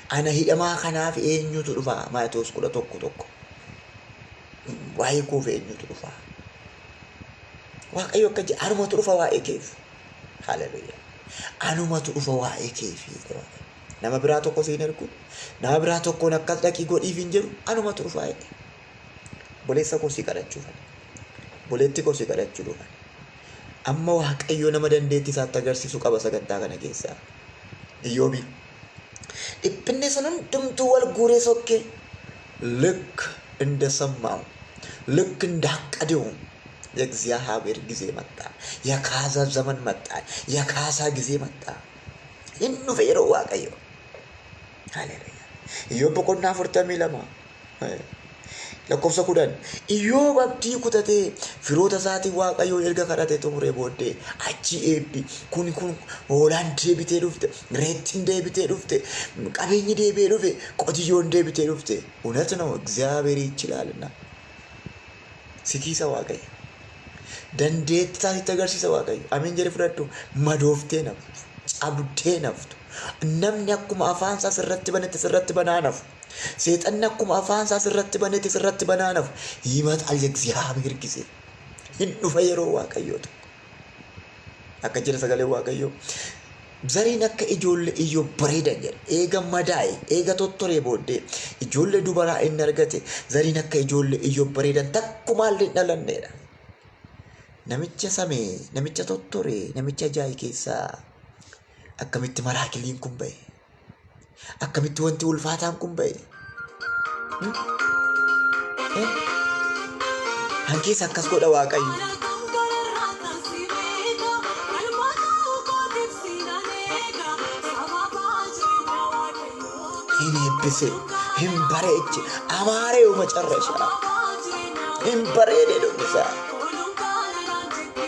Ana hidhamaa kanaaf eenyutu dhufaa? Maatewos 11:1. Waa'ee koof eenyutu dhufaa? Waaqayyo akka jedhe anumatu dhufa waa'ee keef. Haleluuyaa. Anumatu dhufa waa'ee keef. Nama biraa tokko siin ergu, nama biraa tokkoon akkas dhaqii godhiif hin jedhu anumatu dhufa jedhe. Boleessa koo si kadhachuufan. Boleetti koo si kadhachuufan. Amma waaqayyo nama dandeettii isaatti agarsiisu qaba sagantaa kana keessaa. Iyyoobi dhiphinni sun hundumtuu wal guuree sokke ልክ እንደሰማው ልክ እንዳቀደው የእግዚአብሔር ጊዜ መጣ። የካሳ ዘመን መጣ። የካሳ ጊዜ መጣ። ይህኑ ፈየሮ ዋቀዮ ሃሌሉያ። ኢዮብ boqonnaa 42 lakkoofsa 10 Iyyoob abdii kutatee firoota isaatiin waaqayyo erga kadhatee xumuree booddee achi eebbi kun hoolaan deebitee dhufte, reettiin deebitee dhufte, qabeenyi deebi'ee dhufe, qotiyyoon deebitee dhufte እውነት ነው እግዚአብሔር ይችላልና sikiisa waaqayyo dandeettii isaatti agarsiisa waaqayyo amiin jedhee fudhadhu madooftee naftu cabdee naftu namni akkuma afaan isaa sirratti banetti sirratti banaa nafu seexanni akkuma afaan isaa sirratti banetti sirratti banaa nafu ይመጣል የእግዚአብሔር ጊዜ hin dhufa yeroo waaqayyootu akka jedha sagalee waaqayyo zariin akka ijoollee Iyyoob bareedan jedha eega madaa'e eega tottoree booddee ijoollee dubaraa inni argate zariin akka ijoollee Iyyoob bareedan takkumaallee hin dhalanneedha. Namicha samee, namicha tottoree, namicha ajaa'ii keessaa akkamitti maraakiliin kun ba'e? Akkamitti wanti ulfaataan kun ba'e? Hankeessa akkas godha waaqayyo. Hin eebbise, hin bareeche, amaaree macarrasha. Hin bareede dhumisa.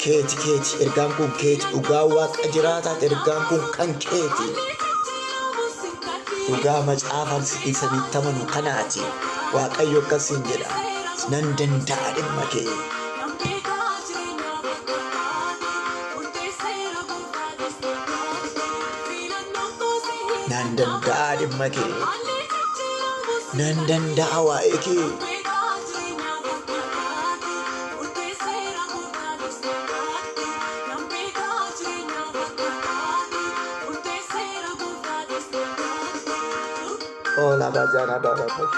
Keeti ergaan kun keeti dhugaa waaqa jiraataa ergaan kun kan keeti. Dhugaa macaafaan isanitti amanu kanaati. Waaqayyo akkasiin jedha. Nan danda'a dhimma kee. Nan danda'a dhimma kee. Nandanda waiki. Ola bajana barabash.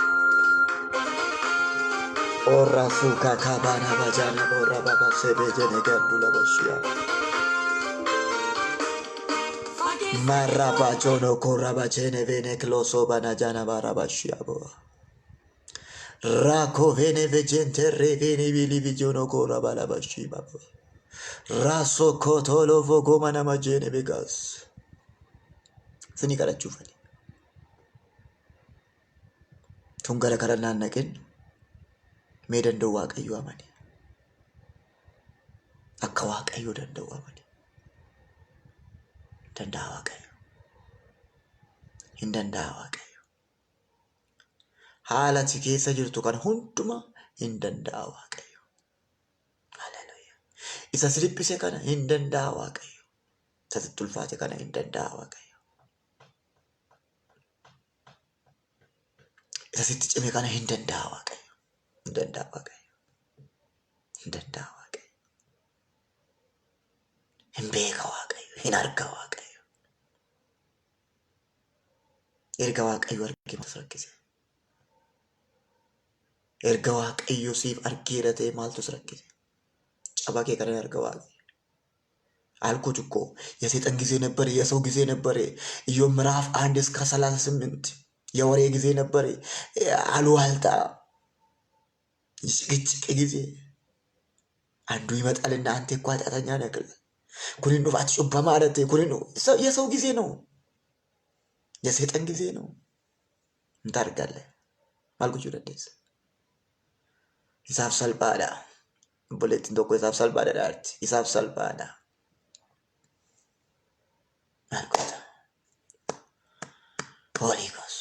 Ora suka kabana bajana bora baba sebe jene gandula bashia. Maraba jono koraba jene vene kloso bana jana barabashia boa. Rako vene vegente reveni vili vijono koraba la bashi baba. Raso kotolo vogoma na majene begas. Sini kara chufani. Tungara kara nanakin. Medan do waaqayyo amani. Akka waaqayyo danda'u amani. Danda'a waaqayyo. Hin danda'a waaqayyo. Haala ati keessa jirtu kan hunduma hin danda'a waaqayyo. Haleluuyaa. Isa siriphise kana hin danda'a waaqayyo. Isa sitti ulfaate kana hin danda'a waaqayyo. Isa sitti cime kana hin danda'a waaqayyo. Hin danda'a waaqayyo. Hin danda'a waaqayyo. Hin beeka waaqayyo. Hin arga waaqayyo. Erga waaqayyo argee maaltu rakkise? Erga waaqayyo siif argeera ta'e maaltu si rakkise? Caba kee kana erga waaqayyo. አልኩት እኮ የሰይጣን ጊዜ ነበር፣ የሰው ጊዜ ነበር። ኢዮብ ምዕራፍ 1 እስከ 38 የወሬ ጊዜ ነበር። አሉባልታ የጭቅጭቅ ጊዜ። አንዱ ይመጣልና አንተ እኮ ኃጢአተኛ ነህ ይላል። ኩኒን ዱፋት ጩባ ማለት ኩኒን የሰው ጊዜ ነው፣ የሰይጣን ጊዜ ነው። እንታርጋለህ ማልኩ ጁረደስ ሂሳብ ሰልባዳ ቦሌት እንደቆ ሂሳብ ሰልባዳ ዳርት ሂሳብ ሰልባዳ Marcota. Holy Ghost.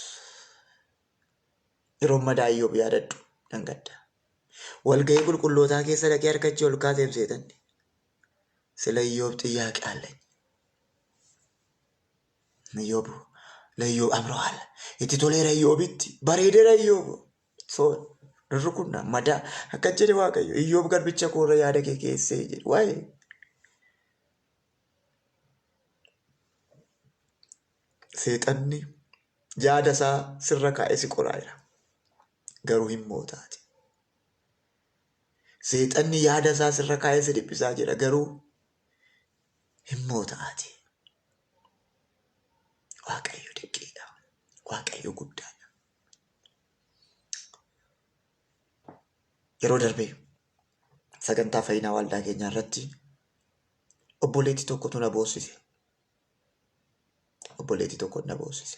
Romada Iyyoob yaadadhu dangadda. Walgahii qulqullootaa keessa dhaqee harkachii ol kaasee seetanni. Sila Iyyoob xiyyaaqe አለኝ. Iyyoob ለኢዮብ አምሮሃል. Itti toleera Iyyoobitti bareedeera Iyyoob. So rukunna mada akka jedhe Waaqayyo Iyyoob garbicha koorra yaada kee keessee jedhe. Waa'ee seexanni yaada isaa sirra kaa'ee si qoraa jira. Garuu hin mootaati. Seexanni yaada isaa sirra kaa'ee si dhiphisaa jira. Garuu hin mootaati. Waaqayyo dinqiidha. Waaqayyo guddaadha. Yeroo darbee sagantaa fayyinaa waldaa keenyaa irratti obboleettii tokkotu na boossise. Obboleettii tokko na boossise.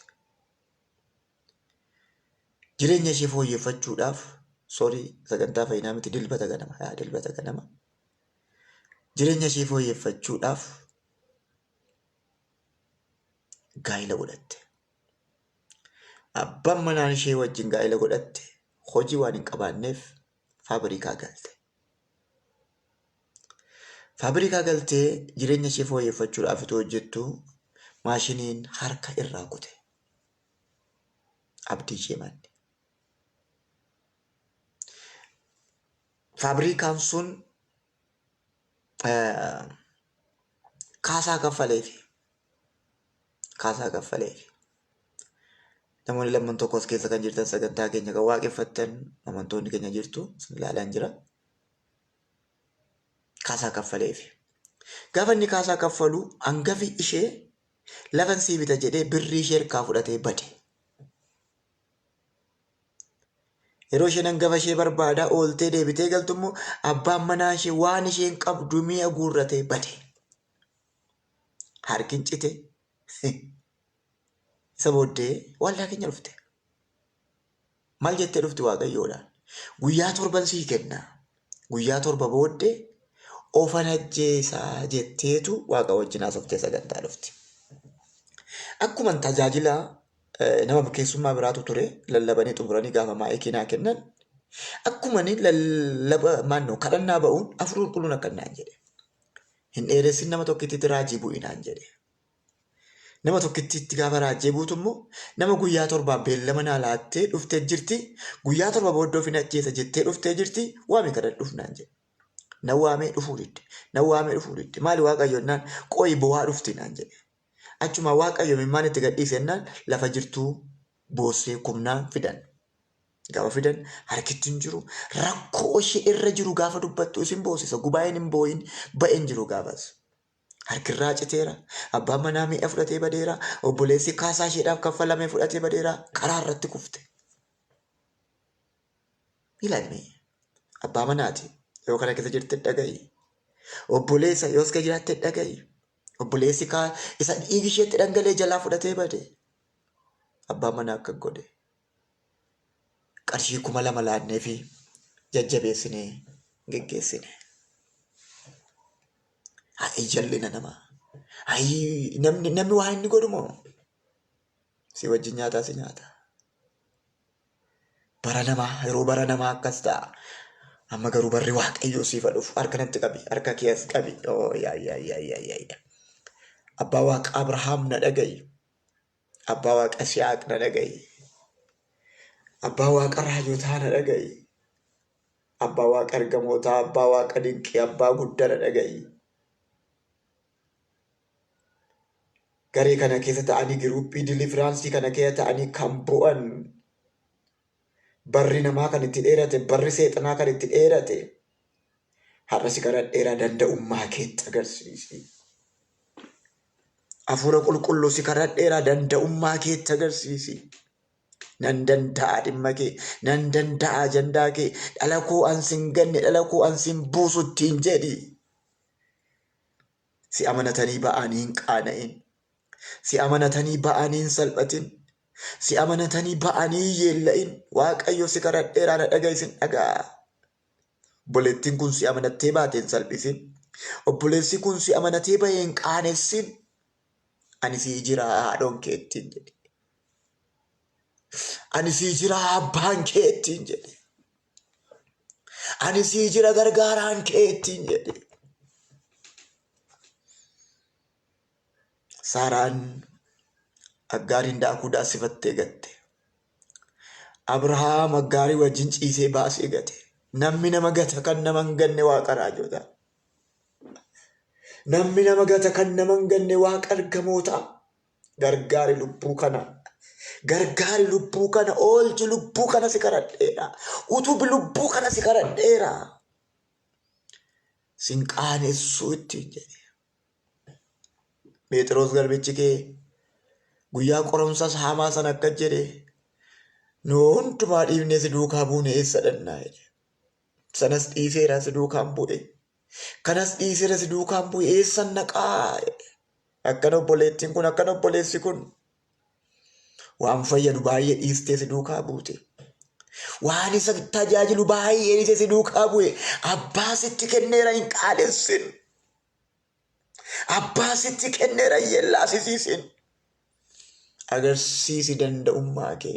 Jireenya ishee fooyyeffachuudhaaf sagantaa fayyinaa miti dilbata ganama. Jireenya ishee fooyyeffachuudhaaf gaa'ila godhatte. Abbaan manaan ishee wajjin gaa'ila godhatte hojii waan hin qabaanneef faabirikaa galte. Faabirikaa galtee jireenya ishee fooyyeffachuudhaaf itoo hojjettu maashiniin harka irraa kute. Abdii ishee manne. Faabirikaan sun kaasaa kaffaleefi. Namoonni lamman tokkos keessa kan jirtan sagantaa keenya kan waaqeffattan amantoonni keenya jirtu isin ilaalaan jira. Kaasaa kaffaleefi. Gaafa inni kaasaa kaffalu hangafi ishee lafan sii bita jedhee birrii ishee harkaa fudhatee bade. Yeroo isheen hangafa ishee barbaadaa ooltee deebitee galtummoo abbaan manaa ishee waan isheen qabdu mi'a guurratee bade. Harkin cite. Isa booddee waldaa keenya dhufte. Maal jettee dhufti Waaqayyoodhaan? Guyyaa 7 sii kenna. Guyyaa 7 booddee ofan ajjeesaa jetteetu Waaqa wajjin haasoftee sagantaa dhufti. Akkuma tajaajila nama bukeessummaa biraatu ture lallabanii xumuranii gaafa maayikiinaa kennan akkuma kadhannaa ba'uun Hafuurri Qulqulluun akkanaan jedhe. Hin dheeressin nama tokkittitti raajii bu'inaan jedhe. Nama tokkitti itti gaafa raajjee guutummoo nama guyyaa torbaa beellama naa laattee dhuftee jirti. Guyyaa torba booddee ofin ajjeesa jettee dhuftee jirti. Waamee kadhadhuuf naan jedhe. Nan waamee dhufuu didde. Nan waamee dhufuu didde. Maali Waaqayyo naan qo'i bo'aa dhufti naan jedhe. Achuma Waaqayyo mimmaan itti gadhiise naan lafa jirtuu boossee kumnaan fidan. Gaafa fidan harkitti hin jiru. Rakkoo ishee irra jiru gaafa dubbattu isin boosisa. Gubaa'een hin boo'in ba'een jiru gaafas. Harkirraa citeera. Abbaan manaa mi'a fudhatee badeera. Obboleessi kaasaa isheedhaaf kaffalamee fudhatee badeera. Karaa irratti kufte. Ilaalme abbaa manaati. Yoo kana keessa jirte dhaga'i. Obboleessa yoos ka jiraatte dhaga'i. Obboleessi isa dhiigi isheetti dhangalee jalaa fudhatee bade. Abbaan manaa akka godhe. Qarshii 2,000 laannee fi jajjabeessinee geggeessine. Haa jallina namaa. Namni waan inni godhu moo si wajjin nyaataa si nyaata. Bara namaa yeroo bara namaa akkas ta'a. Amma garuu barri Waaqayyoo siif dhufu harka natti qabi harka kees qabi. Abbaa Waaqa Abrahaam na dhaga'i. Abbaa Waaqa Isihaaq na dhaga'i. Abbaa Waaqa raajotaa na dhaga'i. Abbaa Waaqa ergamootaa, abbaa Waaqa dinqii, abbaa guddaa na dhaga'i. Garee kana keessa ta'anii giruuppii dilifiraansii kana keessa ta'anii kan bu'an barri namaa kan itti dheerate, barri seexanaa kan itti dheerate har'a si kadhadheeraa danda'ummaa keetti agarsiisi. Hafuura qulqulluu si kadhadheeraa danda'ummaa keetti agarsiisi. Nan danda'a dhimma kee, nan danda'a ajandaa kee, dhala koo ansin ganne, dhala koo ansin buusu ittiin jedhi. Si amanatanii ba'anii hin qaana'in. Si amanatanii ba'anii hin salphatin. Si amanatanii ba'anii yeella'in. Waaqayyo si kadhadheeraa na dhaga'isin dhaga'a. Obboleettiin kun si amanattee baatee hin salphisin. Obboleessi kun si amanatee bahee hin qaanessin. Ani sii jira haadhoon keettiin jedhe. Ani sii jira abbaan keettiin jedhe. Ani sii jira gargaaraan keettiin jedhe. Saaraan Aggaariin daakuu daasifattee gatte. Abrahaam Aggaarii wajjin ciisee baasee gate. Namni nama gata kan nama hin ganne Waaqa raajotaa. Namni nama gata kan nama hin ganne Waaqa ergamoota. Gargaari lubbuu kana. Gargaari lubbuu kana. Oolchi lubbuu kana si kadhadheera. Utubi lubbuu kana si kadhadheera. Sin qaanessuu ittiin jedhe. Phexros garbichi kee guyyaa qoromsas hamaa sana akka jedhe nu hundumaa dhiifnee si duukaa buune eessa dhannaa jedhe. Sanas dhiiseera si duukaan bu'e. Kanas dhiiseera si duukaan bu'e eessan naqaa jedhe. Akkana obboleettiin kun akkana obboleessi kun waan fayyadu baay'ee dhiistee si duukaa buute. Waan isa tajaajilu baay'ee dhiisee si duukaa bu'e. Abbaa sitti kenneera hin qaadessin. Abbaa sitti kenneera hin yellaasisiisin. Agarsiisi danda'ummaa kee.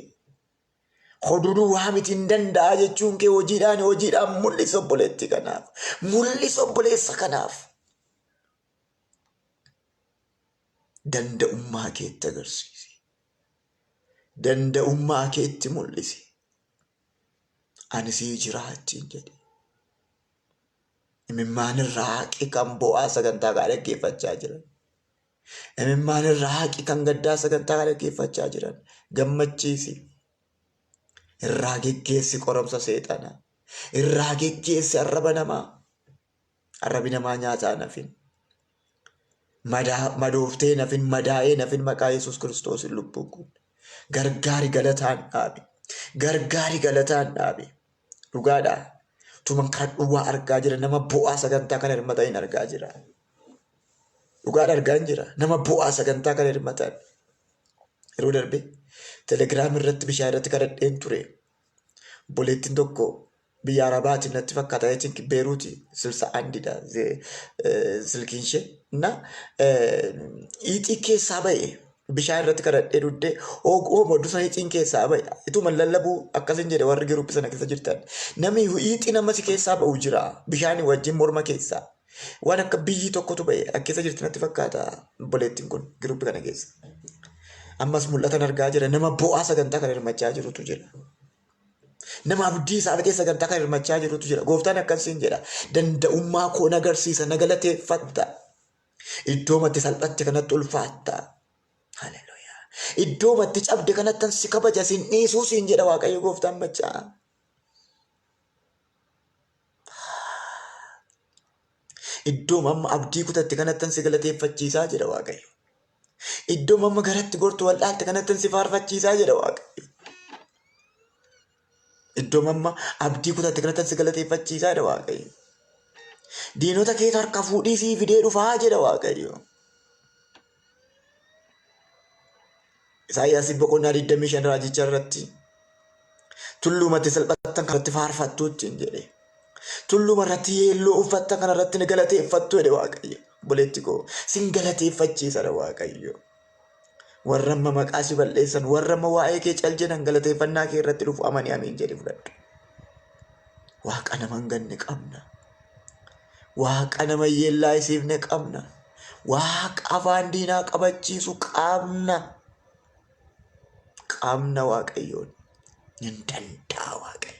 Hoduu waa miti hin danda'a jechuun kee hojiidhaan mul'isa obboleetti kanaaf. Mul'isa obboleessa kanaaf. Danda'ummaa keetti agarsiisi. Danda'ummaa keetti mul'isi. Ani sii jiraattiin jedhe. Imimmaan irraa haqi kan bo'aa sagantaa kaa dhaggeeffachaa jiran. Imimmaan irraa haqi kan gaddaa sagantaa kaa dhaggeeffachaa jiran. Gammachiisi. Irraa geggeessi qoromsa seexanaa. Irraa geggeessi arraba namaa. Arrabi namaa nyaataa nafin. Madooftee nafin, madaa'ee nafin maqaa Yesuus Kiristoos lubbuun kun. Gargaari galataan dhaabi. Gargaari galataan dhaabi. Dhugaadhaa. Tuman kan dhuwaa argaa jira. Nama bu'aa sagantaa kana hirmatan argaa jira. Dhugaadha argaa jira. Nama bu'aa sagantaa kana hirmatan. Yeroo darbe telegiraam irratti bishaan irratti kadhadheen ture. Obboleettiin tokko biyya Arabaatiin natti fakkaata jechuun Beeruuti silsa andidha silkiin ishee. Na iixii keessaa ba'e bishaan irratti kadhadhee duddee oomoddu sana iixiin keessaa ba'e. Ituma lallabuu akkasin jedhe warri giruuppii sana keessa jirtan. Namni iixii namasi keessaa ba'u jira. Bishaan wajjin morma keessaa. Waan akka biyyi tokkotu ba'e akkeessa jirti natti fakkaata obboleettiin kun giruuppii kana keessa. Ammas mul'atan argaa jira nama bu'aa sagantaa kan hirmachaa jirutu jira. Nama abdii isaa fedhee sagantaa kan hirmachaa jirutu jira. Gooftaan akkasiin jedha. Danda'ummaa koo nagarsiisa na galateeffatta. Iddoo matti salphatti kanatti ulfaatta. Haleluuyaa. Iddoo matti cabde kanatti si kabaja siin dhiisuu siin jedha Waaqayyo Gooftaan machaa. Iddoo mamma abdii kutatti kanatti si galateeffachiisaa jedha Waaqayyo. Iddoo mamma garatti gortu wal'aalte kanatti si faarfachiisaa jedha Waaqayyo. Iddoo mamma abdii kutatti kanatti si galateeffachiisaa jedha Waaqayyo. Diinota kee harka fuudhii sii fidee dhufaa jedha Waaqayyo. Isaayyaas boqonnaa 25 raajicha irratti tullumatti salphattan kanatti faarfattu ittiin jedhe. Tulluma irratti yeelloo uffatta kana irratti ni galateeffattu jedhe Waaqayyo. Boleetti koo sin galateeffachiisa dha Waaqayyo. Warra amma maqaa si balleessan, warra amma waa'ee kee cal jedhan galateeffannaa kee irratti dhufu amanii amiin jedhe fudhadhu. Waaqa nama hin ganne qabna. Waaqa nama yeellaa isiifne qabna. Waaqa afaan diinaa qabachiisu qabna. Qabna Waaqayyoon. Hin danda'a Waaqayyo.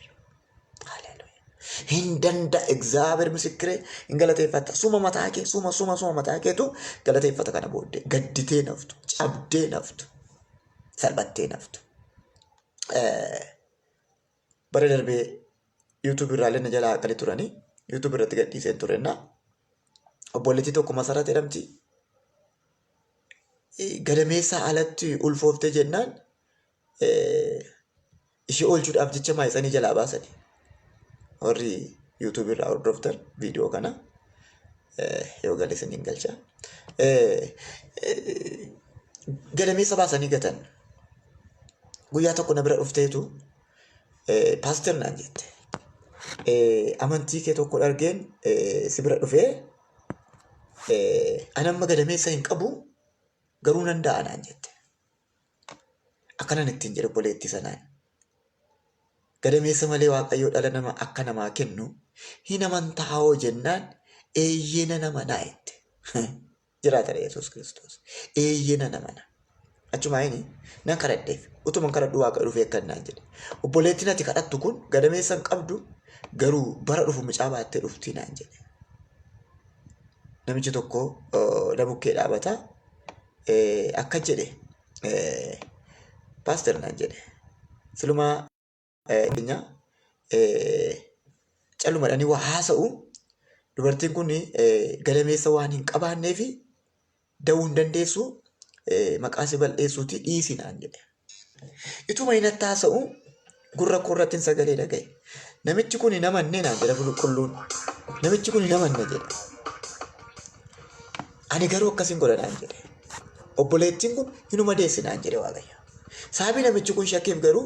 Hin danda'a እግዚአብሔር ምስክሬ hin galateeffata. Suma mataa kee suma mataa keetu galateeffata kana booddee gadditee naftu, cabdee naftu, salphattee naftu. Bara darbee YouTube irraalee na jalaa akkali turanii YouTube irratti gadhiiseen turenna. Obboleettii tokko Masarat jedhamti. Gadameessaa alatti ulfooftee jennaan ishee oolchuudhaaf jecha maayisanii jalaa baasanii. Warri YouTube irraa hordoftan viidiyoo kana yoo galeessan hin galcha. Gadameessa baasanii gatan. Guyyaa tokko na bira dhufteetu paaster naan jette. Amantii kee tokko argeen si bira dhufee ani amma gadameessa hin qabu garuu nan da'a naan jette. Akkanan ittiin jedhe obboleettii sanaan. Gadameessa malee Waaqayyo dhala nama akka namaa kennu hin amantaa hoo jennaan eeyyena nama naa jette. Jiraata Yesuus Kiristoos. Eeyyena nama na. Achuma inni nan kadhadheef utuma kadhadhu Waaqa dhufee akkannaan jedhe. Obboleettiin ati kadhattu kun gadameessa hin qabdu garuu bara dhufu mucaa baattee dhuftii naan jedhe. Namichi tokko dabukkee dhaabata akka jedhe paaster naan jedhe. Silumaa callumadhanii waa haasa'u dubartiin kun gadameessa waan hin qabaanneef da'uu hin dandeessu maqaa si balleessuuti dhiisi naan jedhe. Ituma inatti haasa'u gurra koorrattiin sagalee dhagaye. Namichi kun namannee naan jedha qulqulluun. Namichi kun namanna jedha. Ani garuu akkasiin godha naan jedhe. Obboleettiin kun hinuma deessi naan jedhe Waaqayyo. Sababii namichi kun shakkeef garuu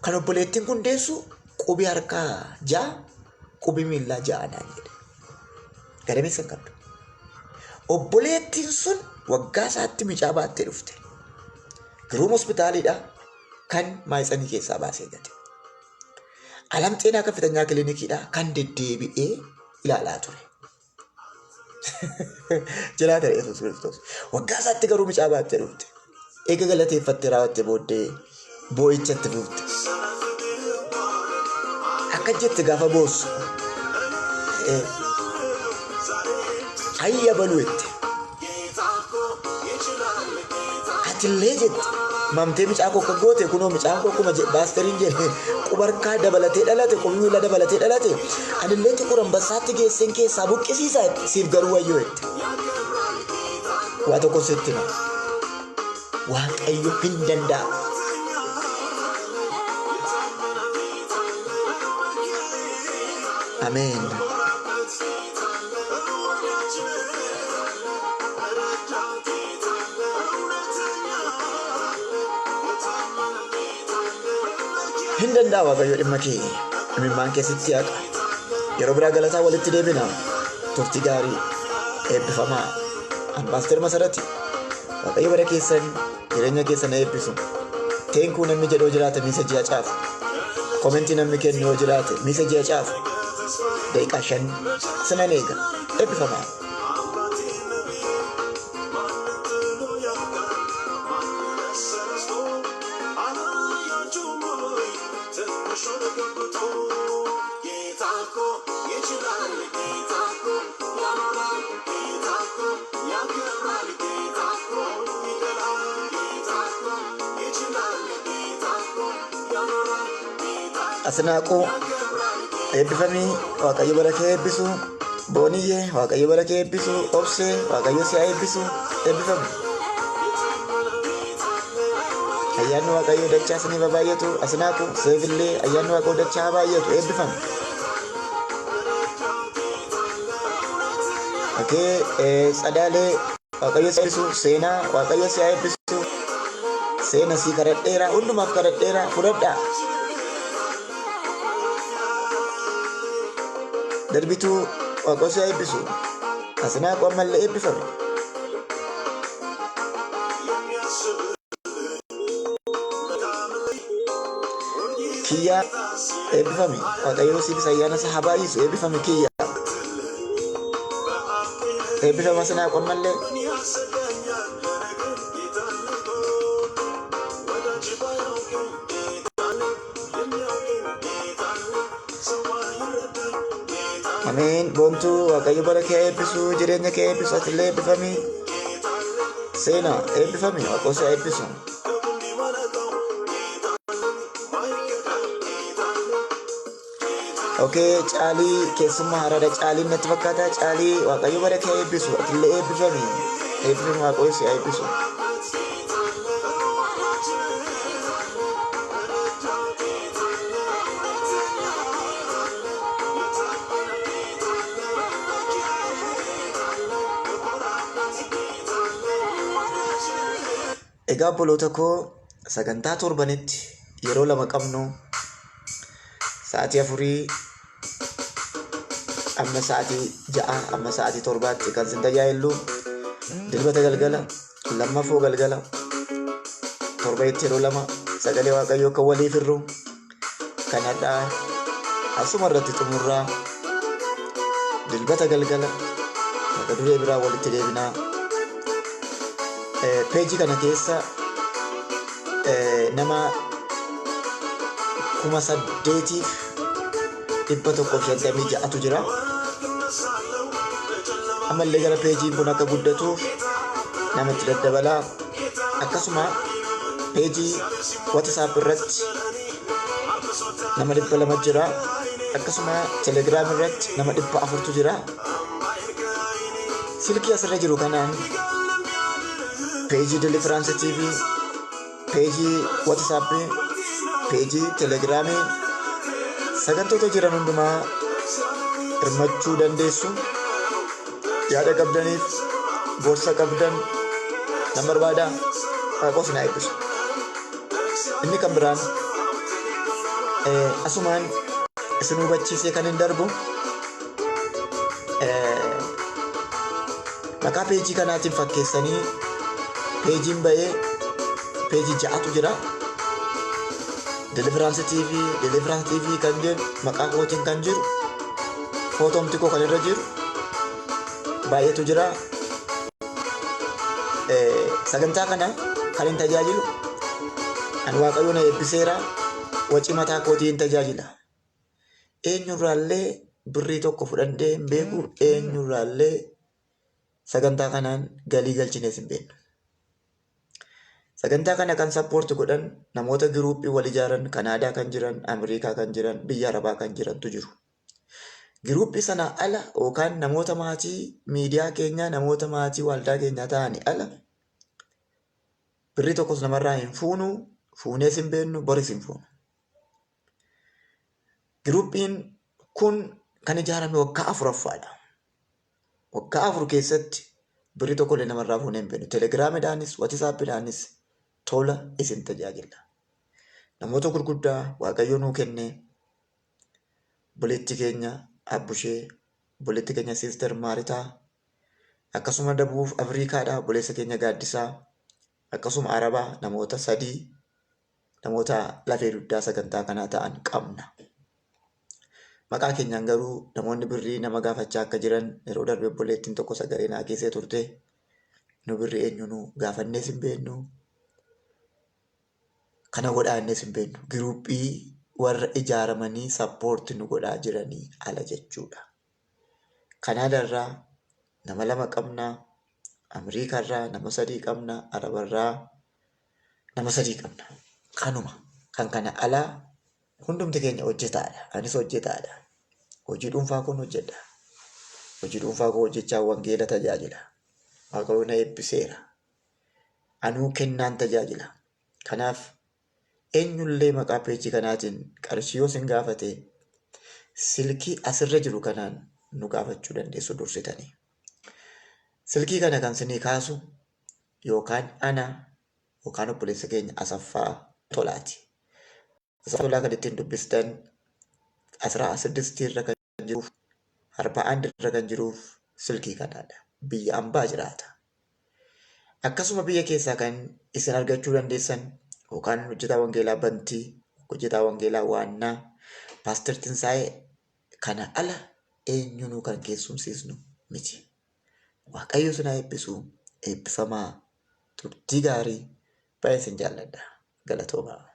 kan obboleettiin kun deessu qubii harkaa 6 qubii miillaa 6 naan jedhe. Gadameessa hin qabdu. Obboleettiin sun waggaa isaatti mucaa baattee dhufte. Giruum hospitaaliidha kan maayitsanii keessaa baasee gate. Alam xeenaa kaffitanyaa kiliinikiidha kan deddeebi'ee ilaalaa ture. Jiraata Yesuus Kiristoos. Waggaa isaatti garuu mucaa baattee dhufte. Eega galateeffattee raawwattee booddee boo'ichatti fufte. Akka jette gaafa boossu hayya baluu jette. Atillee jette mamtee mucaa koo akka goote kunoo mucaan koo akkuma baasteriin jedhe qubarkaa dabalatee dhalate qubni miila dabalatee dhalate anillee cuquran bassaatti geesseen keessaa buqqisiisa siif garuu wayyoo jette. Waa tokko sitti hima. Waaqayyo hin danda'a. Ameen. Hin danda'a Waaqayyo dhimma kee. Imimmaan keessatti haqa. Yeroo biraa galataa walitti deebina. Turtii gaarii eebbifamaa. Ambaaster Masarati. Waaqayyo bara keessan jireenya keessan eebbisu. Teenkuu namni jedhoo jiraate miisa ji'a caafu. Komentii namni kennu yoo jiraate miisa ji'a caafu. daqiiqaa 5 sinan eega eebbifamaa. Asinaaquu eebbifamii Waaqayyo bara kee eebbisu. Booniyyee Waaqayyo bara kee eebbisu. Obsee Waaqayyo si haa eebbisu. Eebbifame. Ayyaanni Waaqayyo dachaa isiniif haa baay'atu. Asinaaquu seefillee ayyaanni Waaqayyo dachaa haa baay'atu. Eebbifame. Sadaalee Waaqayyo si eebbisu. Seenaa Waaqayyo si haa eebbisu. Seena si kadhadheera. Hundumaaf kadhadheera. Fudhadhaa. Darbituu Waaqayyo si haa eebbisu. Asinaaquu ammallee eebbifame. Kiyyaa eebbifame. Waaqayyo siifis ayyaana isaa haa baay'isu. Eebbifame Kiyyaa. Eebbifame Asinaaquu ammallee. Ameen. Boontuu Waaqayyo bara kee eebbisu. Jireenya kee eebbisu. Atillee eebbifame. Seenaa eebbifame. Waaqayyo si haa eebbisu. Caalii keessummaa haraadha. Caaliin natti fakkaata. Caalii Waaqayyo bara kee eebbisu. Atillee eebbifame. Eebbifame Waaqayyo si haa eebbisu. Egaa obboloota koo sagantaa torbanitti yeroo 2 qabnu sa'aatii 4 amma sa'aatii 6 amma sa'aatii 7tti kan isin tajaajilu dilbata galgala lammaffoo galgala torbeetti yeroo 2 sagalee Waaqayyoo kan waliif irru kanadhaa asuma irratti xumurraa dilbata galgala mata duree biraa walitti deebinaa. Peejii kana keessa nama 8,156 jira. Ammallee gara peejiin kun akka guddatuuf namatti daddabalaa. Akkasuma peejii WhatsApp irratti nama 200 jira. Akkasuma Telegram irratti nama 400 jira. Silkii asirra jiru kanaan peejii Deliverance TV, peejii WhatsApp, peejii Telegram sagantoota jiran hundumaa hirmachuu dandeessu. Yaada qabdaniif gorsa qabdan nan barbaada. Waaqayyo isin haa eebbisu. Inni kan biraan asumaan isin hubachiisee kan hin darbu maqaa peejii kanaatiin fakkeessanii peejiin ba'ee peejii 6tu jira. Deliverance TV kan jedhu maqaa kootiin kan jiru footomti koo kan irra jiru baay'eetu jira. Sagantaa kana kan hin tajaajilu ani Waaqayyo na eebbiseera. Waci mataa kootiin tajaajila. Eenyurraallee birrii tokko fudhadhee hin beeku. Eenyurraallee sagantaa kanaan galii galchinees hin beeknu. Sagantaa kana kan sappoorti godhan namoota giruuppii wal ijaaran Kanaadaa kan jiran, Ameerikaa kan jiran, biyya Arabaa kan jirantu jiru. Giruuppii sana ala yookaan namoota maatii miidiyaa keenyaa, namoota maatii waldaa keenyaa ta'anii ala birrii tokkos namarraa hin fuunu, fuunees hin beeknu, boris hin fuunu. Giruuppiin kun kan ijaarame waggaa 4ffaadha. Waggaa 4 keessatti birrii tokkollee namarraa fuunee hin beeknu. Telegiraamidhaanis, WhatsAppidhaanis tola isin tajaajila. Namoota gurguddaa Waaqayyo nuu kenne buleetti keenya Abbushee, buleetti keenya Sister Maaritaa, akkasuma Dabuuf Afriikaadhaa buleessa keenya Gaaddisaa, akkasuma Arabaa namoota 3 namoota lafee duddaa sagantaa kanaa ta'an qabna. Maqaa keenyaan garuu namoonni birrii nama gaafachaa akka jiran yeroo darbe obboleettiin tokko sagalee naa keessee turte. Nu birrii eenyunu gaafannees hin beeknu. Kana godhaannees hin beeknu. Giruuppii warra ijaaramanii sappoorti nu godhaa jiranii ala jechuudha. Kanaadaarraa nama 2 qabna. Ameerikaarraa nama 3 qabna. Arabarraa nama 3 qabna. Kanuma kan kana alaa hundumti keenya hojjetaadha. Anis hojjetaadha. Hojii dhuunfaa kun hojjedha. Hojii dhuunfaa koo hojjechaa wangeela tajaajila. Waaqayyo na eebbiseera. Anuu kennaan tajaajila. Kanaaf eenyullee maqaa peejii kanaatiin qarshii yoo sin gaafate silkii asirra jiru kanaan nu gaafachuu dandeessu dursitanii. Silkii kana kan sinii kaasu yookaan ana yookaan obboleessa keenya Asaffaa Tolaati. Asaffaa Tolaa kan ittiin dubbistan 16 irra kan jiruuf 41 irra kan jiruuf silkii kanaadha. Biyya ambaa jiraata. Akkasuma biyya keessaa kan isin argachuu dandeessan yookaan hojjetaa wangeelaa Bantii, hojjetaa wangeelaa Waannaa, Paaster Tinsaa'ee kana ala eenyunuu kan keessumsiisnu miti. Waaqayyo isin haa eebbisu. Eebbifamaa. Turtii gaarii. Baay'ee isin jaalladha. Galatoomaa.